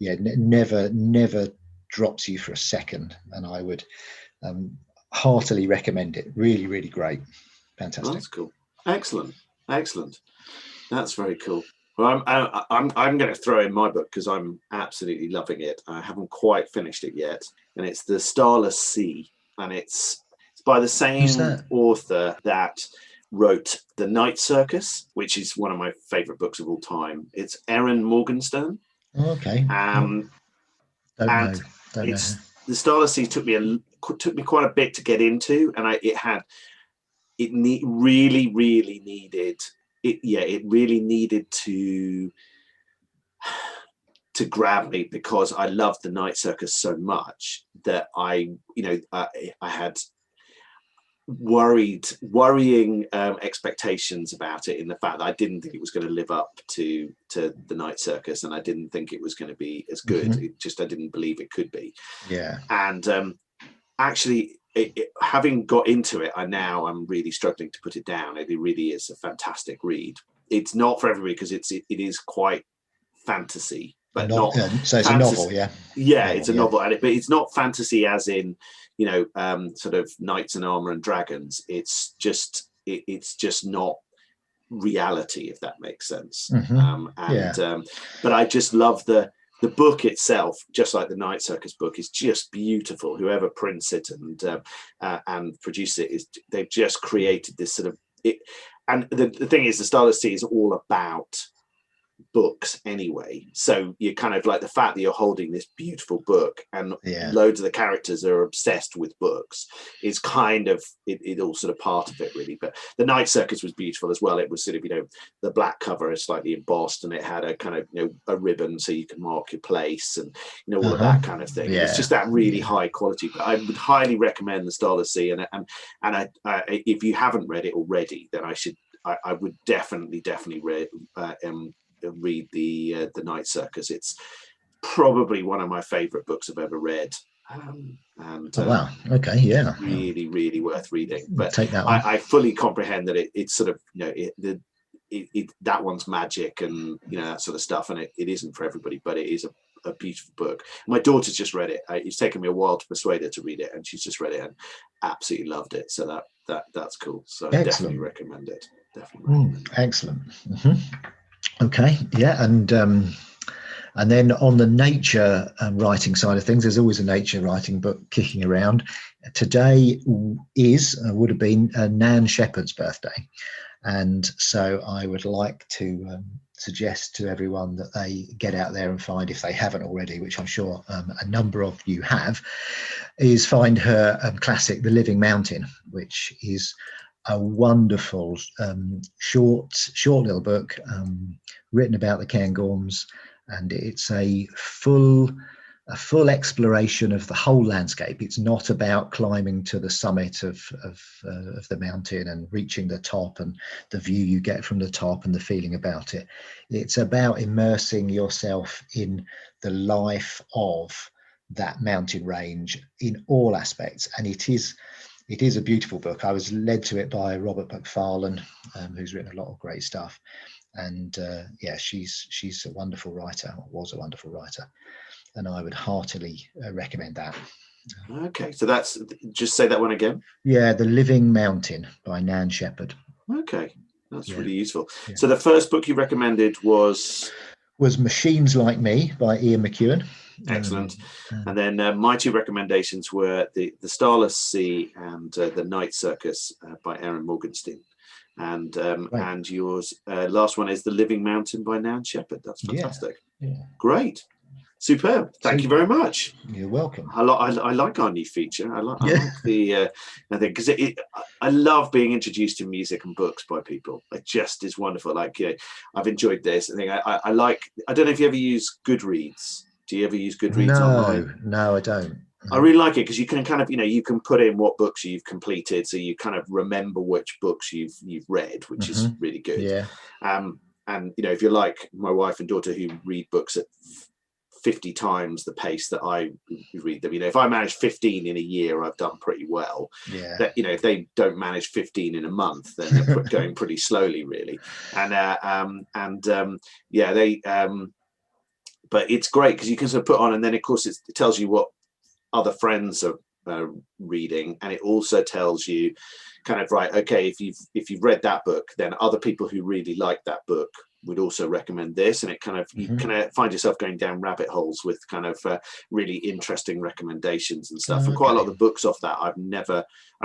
never drops you for a second, and I would heartily recommend it. Really, really great, fantastic. That's cool. Excellent. That's very cool. Well, I'm going to throw in my book because I'm absolutely loving it. I haven't quite finished it yet, and it's The Starless Sea, and it's by the same author that wrote The Night Circus, which is one of my favorite books of all time. It's Erin Morgenstern. Okay. Don't know. The Starless Sea took me quite a bit to get into, and it really needed to grab me, because I loved The Night Circus so much that I had worrying expectations about it, in the fact that I didn't think it was going to live up to The Night Circus, and I didn't think it was going to be as good. Mm-hmm. I didn't believe it could be. Yeah. And actually, having got into it, I'm really struggling to put it down. It really is a fantastic read. It's not for everybody because it is quite fantasy, but not. So it's fantasy. A novel, yeah. Yeah, it's a novel, but it's not fantasy as in sort of knights in armor and dragons. It's just not reality, if that makes sense. Mm-hmm. But I just love the book itself, just like the Night Circus book, is just beautiful. Whoever prints it and produces it, they've just created this sort of it. And the thing is, The Starless Sea is all about books anyway. So you're kind of like, the fact that you're holding this beautiful book and loads of the characters are obsessed with books is kind of it all sort of part of it, really. But the Night Circus was beautiful as well. It was sort of, the black cover is slightly embossed, and it had a kind of, a ribbon so you can mark your place, and all of that kind of thing. Yeah. It's just that really high quality. But I would highly recommend The Starless Sea, and I if you haven't read it already, then I would definitely read the Night Circus. It's probably one of my favorite books I've ever read. Wow. Okay. Yeah. Really worth reading. But take that one. I fully comprehend that it's sort of, that one's magic and that sort of stuff, and it isn't for everybody, but it is a beautiful book. My daughter's just read it. It's taken me a while to persuade her to read it, and she's just read it and absolutely loved it. So that's cool. So I definitely recommend it. Excellent. Mm-hmm. Okay, yeah, and then on the nature writing side of things, there's always a nature writing book kicking around. Today would have been Nan Shepherd's birthday, and so I would like to suggest to everyone that they get out there and find, if they haven't already, which I'm sure a number of you have, is find her classic, The Living Mountain, which is a wonderful short little book written about the Cairngorms, and it's a full a full exploration of the whole landscape. It's not about climbing to the summit of the mountain and reaching the top and the view you get from the top and the feeling about it. It's about immersing yourself in the life of that mountain range in all aspects. And it is a beautiful book. I was led to it by Robert McFarlane, who's written a lot of great stuff. And she's a wonderful writer, or was a wonderful writer. And I would heartily recommend that. Okay, so that's, just say that one again. Yeah, The Living Mountain by Nan Shepherd. Okay, that's really useful. Yeah. So the first book you recommended was Machines Like Me by Ian McEwan. Excellent. And then my two recommendations were the Starless Sea and The Night Circus by Aaron Morgenstern. And yours last one is The Living Mountain by Nan Shepherd. That's fantastic. Yeah. Great. Superb. Thank you very much. You're welcome. I like our new feature. I like the I think because I love being introduced to music and books by people. It just is wonderful. Like, I've enjoyed this. I think I like. I don't know if you ever use Goodreads. Do you ever use Goodreads online? No, I don't. I really like it because you can kind of, you can put in what books you've completed, so you kind of remember which books you've read, which is really good. Yeah. And if you're like my wife and daughter who read books at 50 times the pace that I read them, if I manage 15 in a year, I've done pretty well. Yeah. That if they don't manage 15 in a month, then they're going pretty slowly, really. But it's great because you can sort of put on, and then of course it tells you what other friends are reading, and it also tells you kind of, right, okay, if you've read that book, then other people who really like that book would also recommend this, and it kind of you kind of find yourself going down rabbit holes with kind of really interesting recommendations and stuff. And quite a lot of the books off that I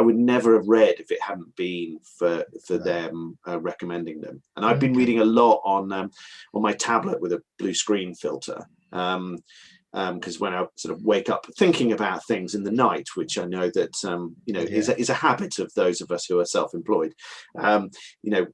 would never have read if it hadn't been for them recommending them. And I've been reading a lot on my tablet with a blue screen filter. Because when I sort of wake up thinking about things in the night, which I know that is a habit of those of us who are self-employed, we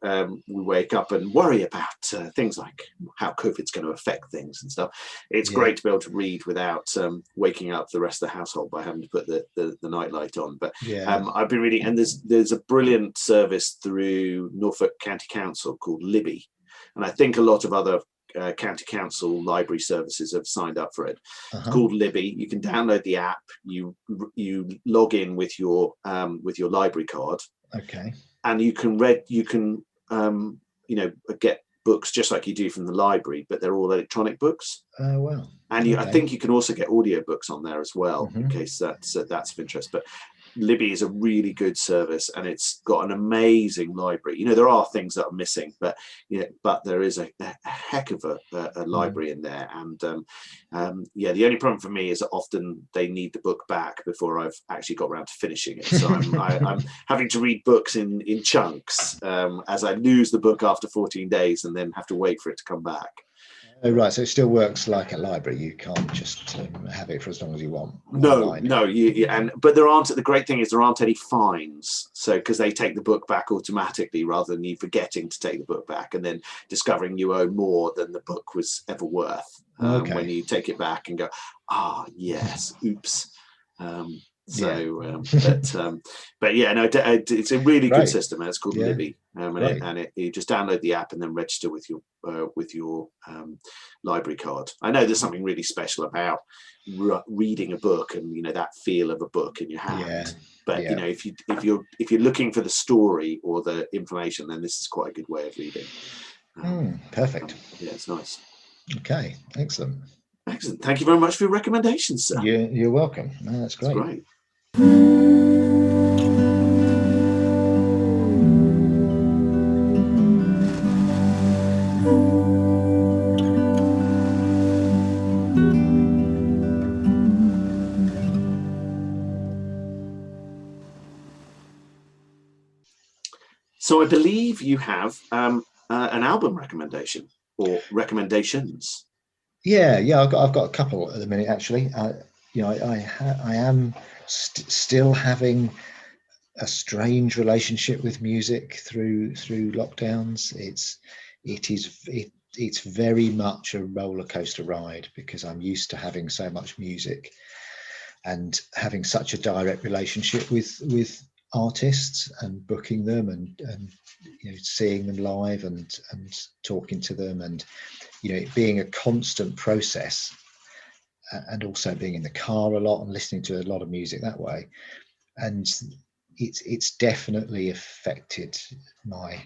wake up and worry about things like how COVID's going to affect things and stuff. It's great to be able to read without waking up the rest of the household by having to put the nightlight on. But I've been reading, and there's a brilliant service through Norfolk County Council called Libby, and I think a lot of other county council library services have signed up for it. It's called Libby. You can download the app. You log in with your library card. Okay. And you can get books just like you do from the library, but they're all electronic books. Oh wow. And I think you can also get audio books on there as well, in case that's of interest. But Libby is a really good service, and it's got an amazing library. There are things that are missing, but there is a heck of a library in there. And the only problem for me is that often they need the book back before I've actually got around to finishing it. So I'm having to read books in chunks as I lose the book after 14 days and then have to wait for it to come back. Oh, right. So it still works like a library. You can't just have it for as long as you want. No. But the great thing is there aren't any fines. So because they take the book back automatically rather than you forgetting to take the book back and then discovering you owe more than the book was ever worth when you take it back and go, yes, oops. It's a really good system, and it's called Libby. And you just download the app and then register with your library card. I know there's something really special about reading a book and that feel of a book in your hand. But if you're looking for the story or the information, then this is quite a good way of reading. Perfect. Yeah, it's nice. Okay, excellent. Thank you very much for your recommendations, sir. You're welcome. No, that's great. That's great. So I believe you have an album recommendation or recommendations. Yeah, I've got a couple at the minute actually. I am still having a strange relationship with music through lockdowns. It it's very much a roller coaster ride, because I'm used to having so much music and having such a direct relationship with artists and booking them and seeing them live and talking to them, and it being a constant process, and also being in the car a lot and listening to a lot of music that way. And it's definitely affected my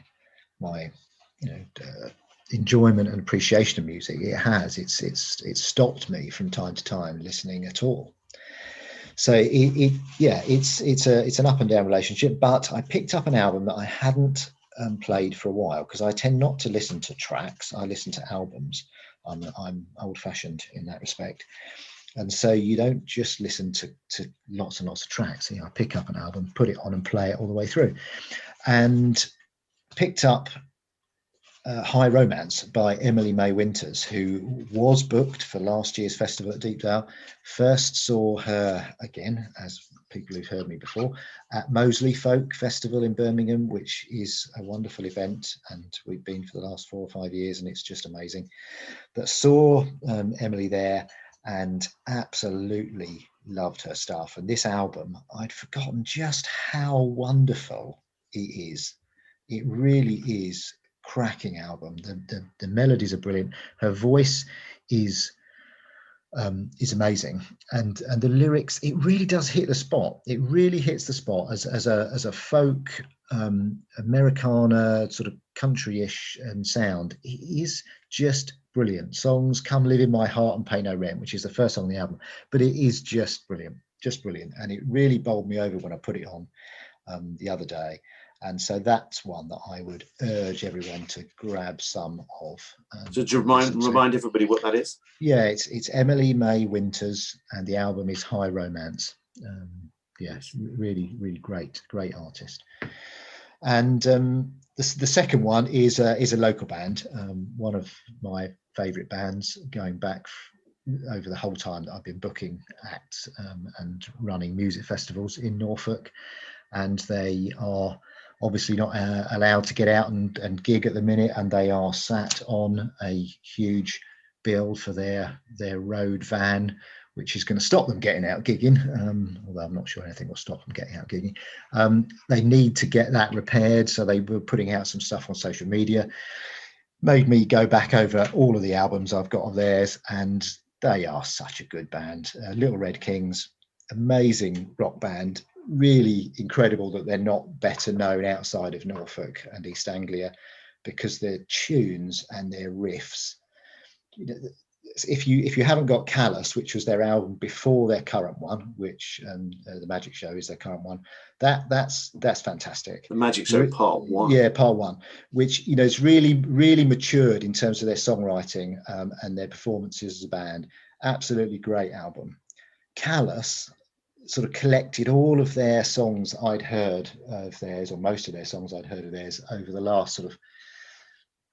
enjoyment and appreciation of music. It has. It's stopped me from time to time listening at all. So it's an up and down relationship. But I picked up an album that I hadn't played for a while, because I tend not to listen to tracks. I listen to albums. I'm old-fashioned in that respect. And so you don't just listen to lots and lots of tracks. I pick up an album, put it on and play it all the way through. And picked up High Romance by Emily May Winters, who was booked for last year's festival at Deepdale. First saw her, again, as people who've heard me before, at Moseley Folk Festival in Birmingham, which is a wonderful event, and we've been for the last 4 or 5 years, and it's just amazing. But saw Emily there and absolutely loved her stuff. And this album, I'd forgotten just how wonderful it is. It really is cracking album. The melodies are brilliant. Her voice is amazing, and the lyrics, it really does hit the spot. It really hits the spot as a folk Americana sort of country-ish sound. It is just brilliant. Songs Come Live in My Heart and Pay No Rent, which is the first song on the album, but it is just brilliant, and it really bowled me over when I put it on the other day. And so that's one that I would urge everyone to grab some of. So to remind everybody what that is? Yeah, it's Emily May Winters, and the album is High Romance. Yes, really, really great artist. And the second one is a local band, one of my favourite bands, going back over the whole time that I've been booking acts and running music festivals in Norfolk. And they are obviously not allowed to get out and gig at the minute, and they are sat on a huge bill for their road van, which is going to stop them getting out gigging, although I'm not sure anything will stop them getting out gigging. They need to get that repaired, so they were putting out some stuff on social media. Made me go back over all of the albums I've got of theirs, and they are such a good band. Little Red Kings, amazing rock band. Really incredible that they're not better known outside of Norfolk and East Anglia, because their tunes and their riffs, if you haven't got Callous, which was their album before their current one, which the Magic Show is their current one, that's fantastic. The Magic Show Part 1. Yeah, Part 1, which is really matured in terms of their songwriting and their performances as a band. Absolutely great album. Callous sort of collected all of their songs I'd heard of theirs, or most of their songs I'd heard of theirs, over the last sort of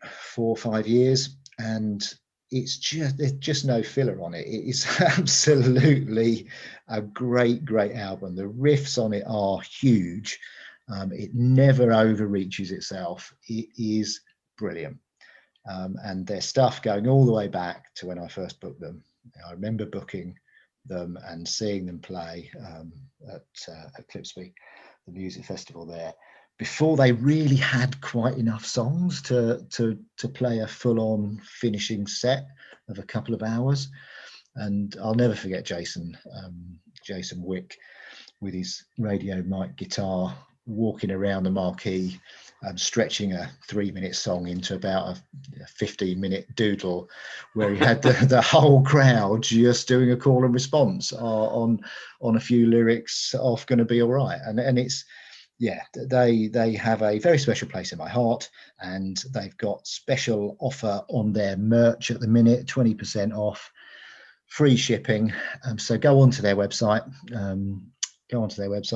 4 or 5 years, and there's just no filler on it. It is absolutely a great album. The riffs on it are huge. It never overreaches itself. It is brilliant. And their stuff going all the way back to when I first booked them. I remember booking them and seeing them play at Clipsby, the music festival there, before they really had quite enough songs to play a full-on finishing set of a couple of hours. And I'll never forget Jason Wick with his radio mic guitar walking around the marquee, stretching a 3-minute song into about a 15-minute doodle, where he had the whole crowd just doing a call and response on a few lyrics off Gonna Be All Right. And it's, yeah, they have a very special place in my heart, and they've got special offer on their merch at the minute, 20% off, free shipping. So go onto their website.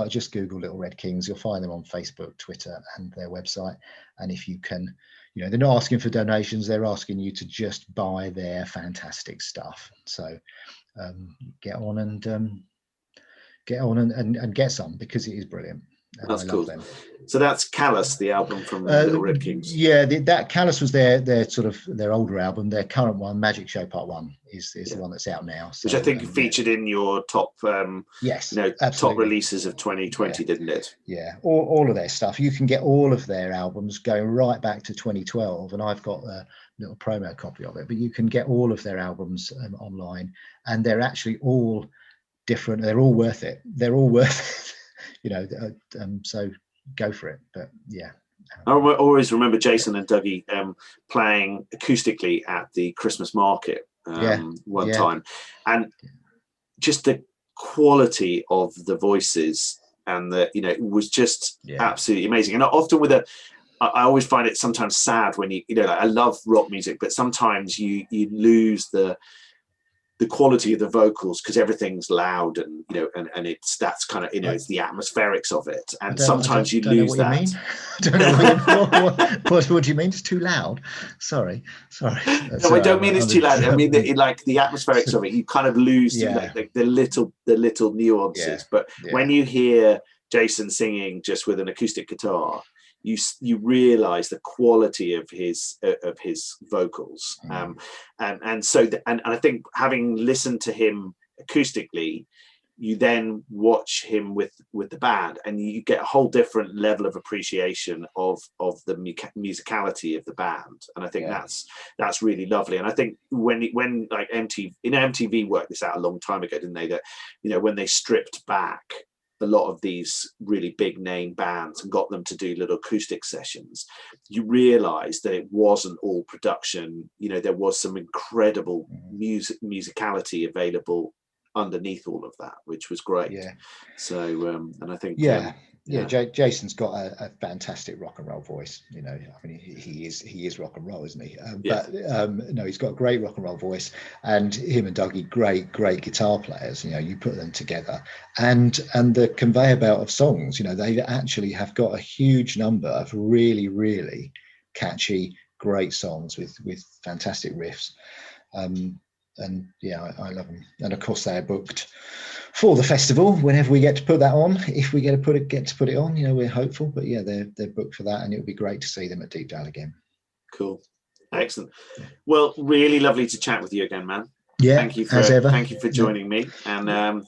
Just Google Little Red Kings. You'll find them on Facebook, Twitter, and their website. And if you can, they're not asking for donations, they're asking you to just buy their fantastic stuff. So get on and get some, because it is brilliant. That's I cool. love them. So that's Callous, the album from Little Red Kings. Yeah, that Callous was their sort of their older album. Their current one, Magic Show Part 1, is the one that's out now. So, which I think featured in your top, yes, top absolutely. releases of 2020, didn't it? Yeah, all of their stuff. You can get all of their albums going right back to 2012, and I've got a little promo copy of it. But you can get all of their albums online, and they're actually all different. They're all worth it. They're all worth it. So go for it. But yeah. I always remember Jason and Dougie playing acoustically at the Christmas market one time, and just the quality of the voices and it was just absolutely amazing. And often I always find it sometimes sad when I love rock music, but sometimes you lose the quality of the vocals because everything's loud and that's kind of it's the atmospherics of it, and sometimes you lose that. I don't know what do you mean? It's too loud. Sorry. No, I don't mean it's too loud. I mean like the atmospherics of it. You kind of lose the little nuances. But when you hear Jason singing just with an acoustic guitar, you realize the quality of his vocals, and I think having listened to him acoustically, you then watch him with the band, and you get a whole different level of appreciation of the musicality of the band. And I think that's really lovely. And I think when like MTV worked this out a long time ago, didn't they? That when they stripped back a lot of these really big name bands and got them to do little acoustic sessions, you realize that it wasn't all production. There was some incredible musicality available underneath all of that, which was great. So and I think Jason's got a fantastic rock and roll voice. I mean, he is rock and roll, isn't he? But no, he's got a great rock and roll voice, and him and Dougie, great guitar players. You put them together, and the conveyor belt of songs. They actually have got a huge number of really, really catchy, great songs with fantastic riffs. And I love them. And of course, they're booked for the festival whenever we get to put that on. If we get to put it on, we're hopeful. But they're booked for that, and it would be great to see them at Deepdale again. Cool, excellent. Well, really lovely to chat with you again, man. Yeah, thank you for joining me. And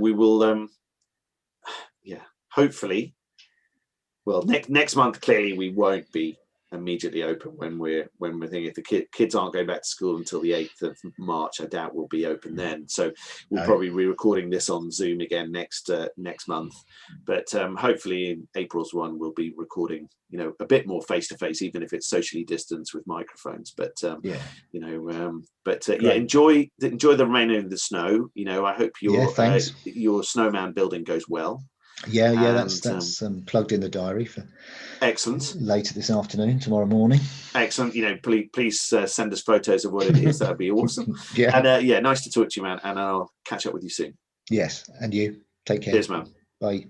we will. Hopefully. Well, next month clearly we won't be immediately open when we're thinking if the kids aren't going back to school until the 8th of March. I doubt we'll be open then, so we'll probably be recording this on Zoom again next month, but hopefully in April's one we'll be recording a bit more face to face, even if it's socially distanced with microphones. But enjoy the rain and the snow. I hope your snowman building goes well. That's plugged in the diary for excellent later this afternoon, tomorrow morning. Excellent. Please send us photos of what it is. That'd be awesome. And nice to talk to you, man, and I'll catch up with you soon. Yes, and you take care. Cheers, man. Bye.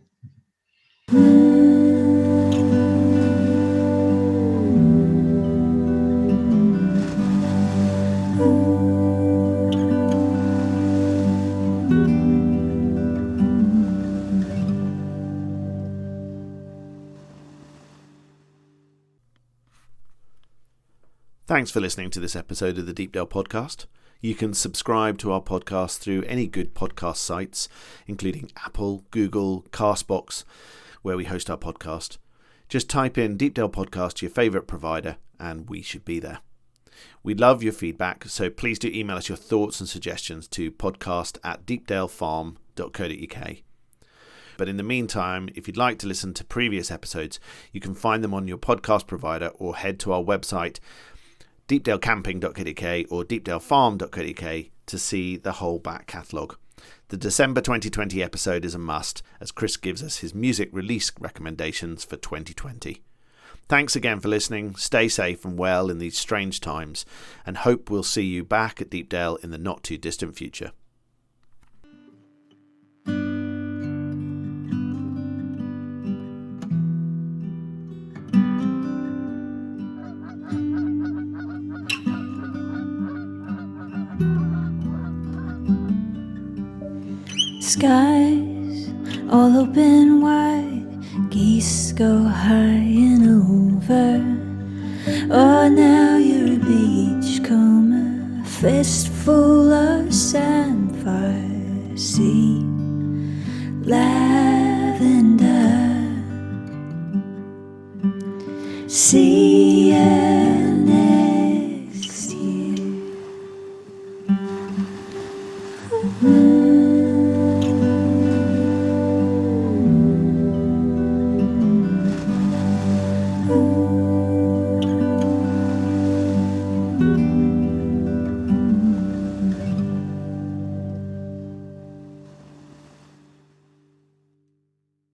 Thanks for listening to this episode of the Deepdale Podcast. You can subscribe to our podcast through any good podcast sites, including Apple, Google, Castbox, where we host our podcast. Just type in Deepdale Podcast to your favourite provider, and we should be there. We love your feedback, so please do email us your thoughts and suggestions to podcast@deepdalefarm.co.uk. But in the meantime, if you'd like to listen to previous episodes, you can find them on your podcast provider or head to our website, deepdalecamping.co.uk or deepdalefarm.co.uk, to see the whole back catalogue. The December 2020 episode is a must, as Chris gives us his music release recommendations for 2020. Thanks again for listening. Stay safe and well in these strange times, and hope we'll see you back at Deepdale in the not too distant future. Skies all open wide, geese go high and over. Oh, now you're a beachcomber, fistful of sandfire, sea, lavender, sea.